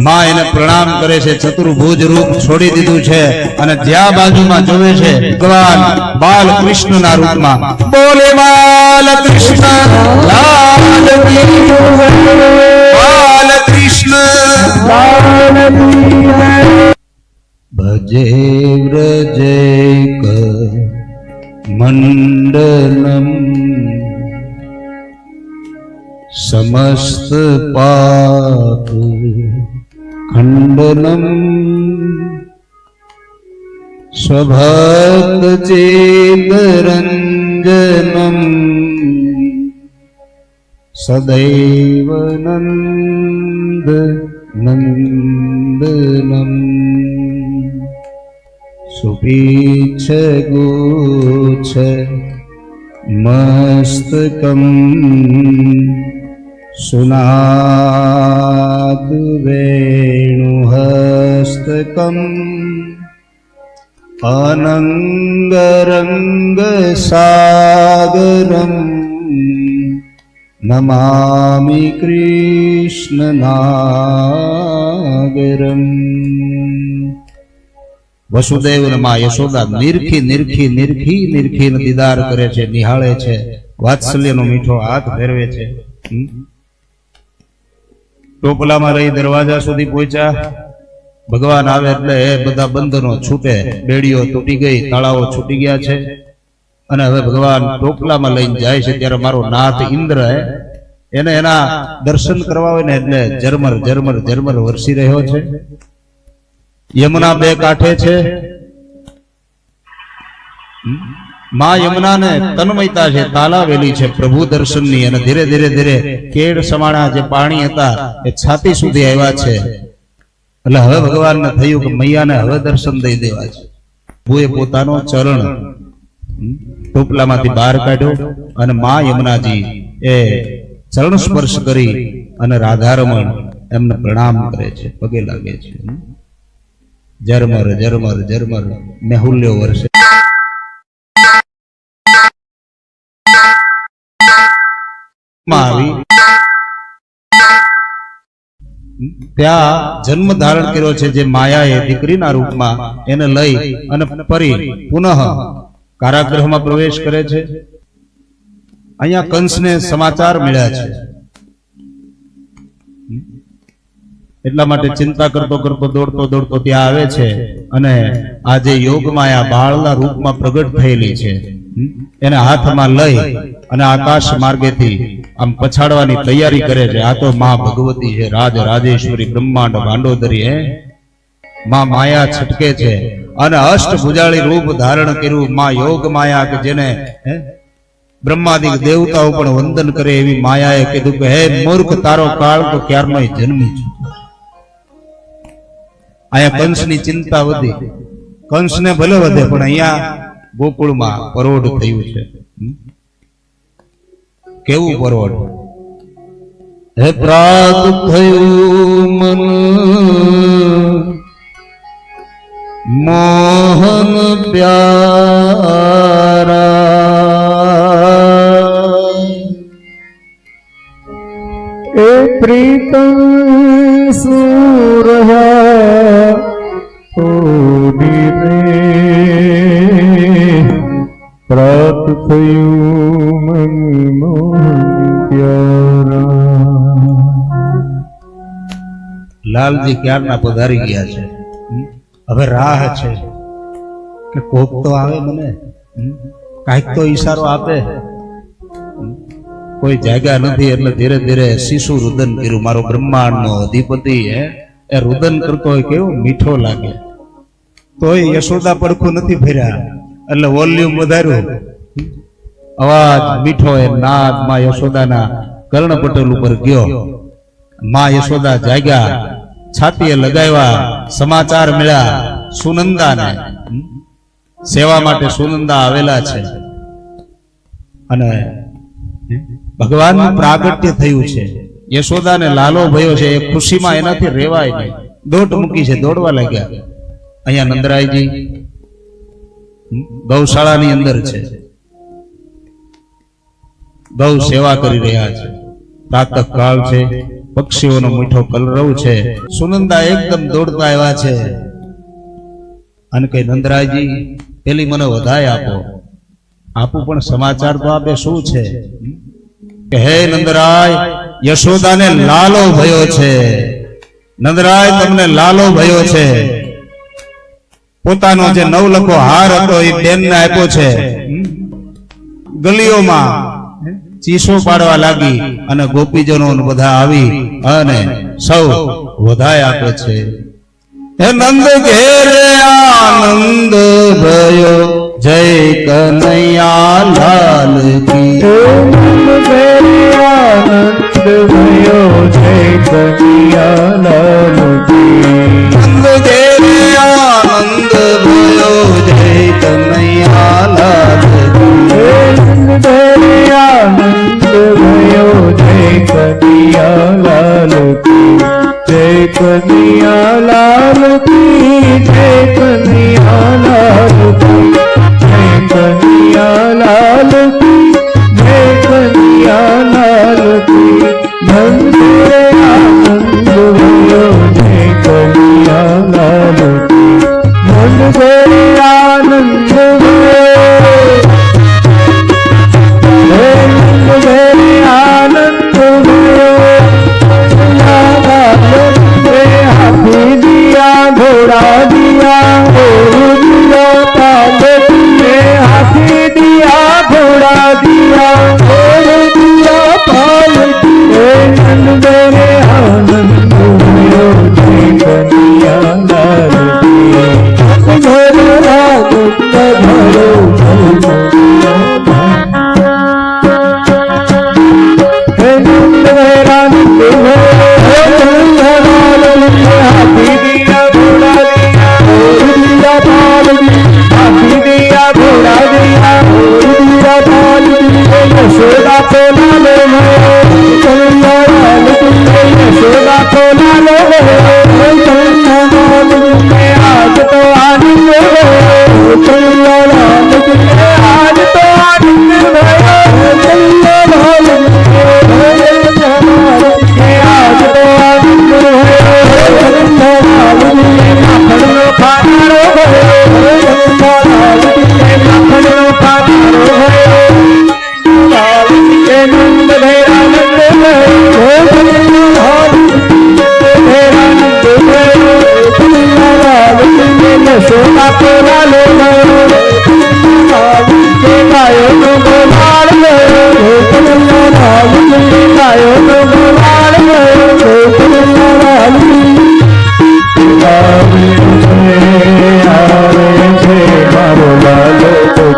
A: માં એને પ્રણામ કરે છે. ચતુર્ભુજ રૂપ છોડી દીધું છે અને જ્યાં બાજુમાં જોવે છે ભગવાન બાલ કૃષ્ણના રૂપમાં. બોલે બાલ કૃષ્ણ લાલ કી જય, બાલ કૃષ્ણ ભજે વ્રજૈક મંડલમ સમસ્ત પાપ ખંડનમ સ્વભક્ત ચેતરંજનમ સદૈવ નંદ નંદનમ સુપીચ્છ ગોચ્છ મસ્તકમ સુનાદ વેણુહસ્તકમ અનંગરંગ સાગરમ નમામિ કૃષ્ણનાગરમ. વસુદેવ અને માં યશોદા નિરખી નિરખી નિરખી નિરખી દીદાર કરે છે, નિહાળે છે, વાત્સલ્યનો મીઠો હાથ ફેરવે છે. ટોપલામાં રહી દરવાજા સુધી પહોંચ્યા. ભગવાન આવે એટલે એ બધા બંધનો છૂટે, બેડીઓ તૂટી ગઈ, તાળાઓ છૂટી ગયા છે અને હવે ભગવાન ટોપલામાં લઈને જાય છે. ત્યારે મારો નાથ ઇન્દ્ર એને એના દર્શન કરવા હોય ને એટલે ઝરમર ઝરમર ઝરમર વરસી રહ્યો છે. યમુના બે કાંઠે છે. માં યમુનાને તન્મયતા છે, તાલાવેલી છે પ્રભુ દર્શનની, અને ધીરે ધીરે ધીરે કેડ સમાણા જે પાણી હતા એ છાતી સુધી આવ્યા છે. એટલે હવે ભગવાનને થયું કે મૈયાને હવે દર્શન દઈ દેવા છે. પ્રભુએ પોતાનો ચરણ ટોપલામાંથી બહાર કાઢ્યો અને માં યમુનાજી એ ચરણ સ્પર્શ કરી અને રાધારમણ એમને પ્રણામ કરે છે, પગે લાગે છે. ઝરમર ઝરમર ઝરમર મેહુલ્યો વર્ષે આવી ત્યાં જન્મ ધારણ કર્યો છે. જે માયાએ દીકરીના રૂપમાં એને લઈ અને ફરી પુનઃ કારાગૃહમાં પ્રવેશ કરે છે. અહીંયા કંસને સમાચાર મળ્યા છે, એટલા માટે ચિંતા કરતો કરતો દોડતો દોડતો ત્યાં આવે છે. અને આ જે યોગ માયા બાળના રૂપમાં પ્રગટ થયેલી છે એને હાથમાં લઈ અને આકાશ માર્ગેથી આમ પછાડવાની તૈયારી કરે છે. આ તો માં ભગવતી છે, રાજ રાજેશ્વરી, બ્રહ્માંડ ભાંડોદરી. માં માયા છટકે છે અને અષ્ટભુજાળી રૂપ ધારણ કર્યું માં યોગ માયા, કે જેને બ્રહ્માદિક દેવતાઓ પણ વંદન કરે એવી માયાએ કીધું કે હે મૂર્ખ, તારો કાળ તો ક્યારનો જન્મી છે. અહીંયા કંસની ચિંતા વધી. કંસને ભલે વધે પણ અહીંયા ગોકુળમાં પરોઢ થયું છે. કેવું પરોઢ? હે પ્રાપ્ત થયું મન મોહન પ્યારા,
B: એ પ્રીતમ સુરહા પ્રાપ્ત થયું મન મોહન પ્યારા.
A: લાલજી ક્યારના પધારી ગયા છે. હવે રાહ છે કે કોક તો આવે, મને કાંઈક તો ઈશારો આપે. કોઈ જાગ્યા નથી એટલે ધીરે ધીરે શિશુ રુદન કર્યું. મારો બ્રહ્માંડનો અધિપતિ એ રુદન કરતો હોય કેવો મીઠો લાગે. તોય યશોદા પડખું નથી ફેર્યા એટલે વોલ્યુમ વધાર્યું. અવાજ મીઠો એ નાદ માં યશોદાના કર્ણપટલ ઉપર ગયો. માં યશોદા જાગ્યા, છાતીએ લગાવ્યા, સમાચાર મળ્યા સુનંદાને. સેવા માટે સુનંદા આવેલા છે અને ભગવાનનું પ્રાગટ્ય થયું છે. યશોદાને લાલો ભયો છે, એ ખુશીમાં એનાથી રેવાય નહીં. દોટ મૂકી છે, દોડવા લાગ્યા. અહીંયા નંદરાયજી ગૌશાળાની અંદર છે, ગૌ સેવા કરી રહ્યા છે. પ્રાતઃ કાળ છે, પક્ષીઓનો મીઠો કલરવ છે. સુનંદા એકદમ દોડતા આવ્યા છે અને કઈ નંદરાયજી પેલી મને વધાય આપો. આપું પણ સમાચાર તો આપે. શું છે કે હે નંદરાય, યશોદાને લાલો ભયો છે. નંદરાય, તમને લાલો ભયો છે. પોતાનો જે નવલખો હાર હતો એ બેનને આપ્યો છે. ગલીઓમાં ચીસો પાડવા લાગી અને ગોપીજનો બધા આવી અને સૌ વધાય આપે છે. હે નંદ ઘેરે આનંદ ભયો, જય કનૈયા લાલ કી.
B: નંદ ઘેરે આનંદ ભયો, જય કનૈયા લાલ કી.
A: નંદ ઘેરે આનંદ ભયો, જય કનૈયા લાલ કી.
B: નંદ ઘેરે આનંદ ભયો, જય કનૈયા લાલ કી. જય કનૈયા લાલ કી. જય કનૈયા લાલ કી. જય કનૈયા લાલ કી. જય કનૈયા લાલ કી. નંદ ઘેરે આનંદ ભયો, જય કનૈયા લાલ કી. નંદ ઘેરે આનંદ ભયો, નંદ ઘેરે આનંદ ભયો. हाथी दिया घोड़ा दिया, दिया हाथी दिया घोड़ा नंद भैरा नंद भयो भैरा नंद भयो यशोदा को लालो भयो गायो नो गोपाल भयो गायो नो गोपाल भयो आवे छे मारो लालो तो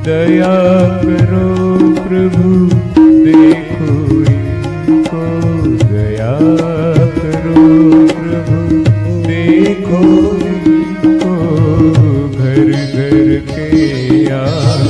C: दया करो प्रभु देखो इनको, दया करो प्रभु देखो इनको, घर घर के आ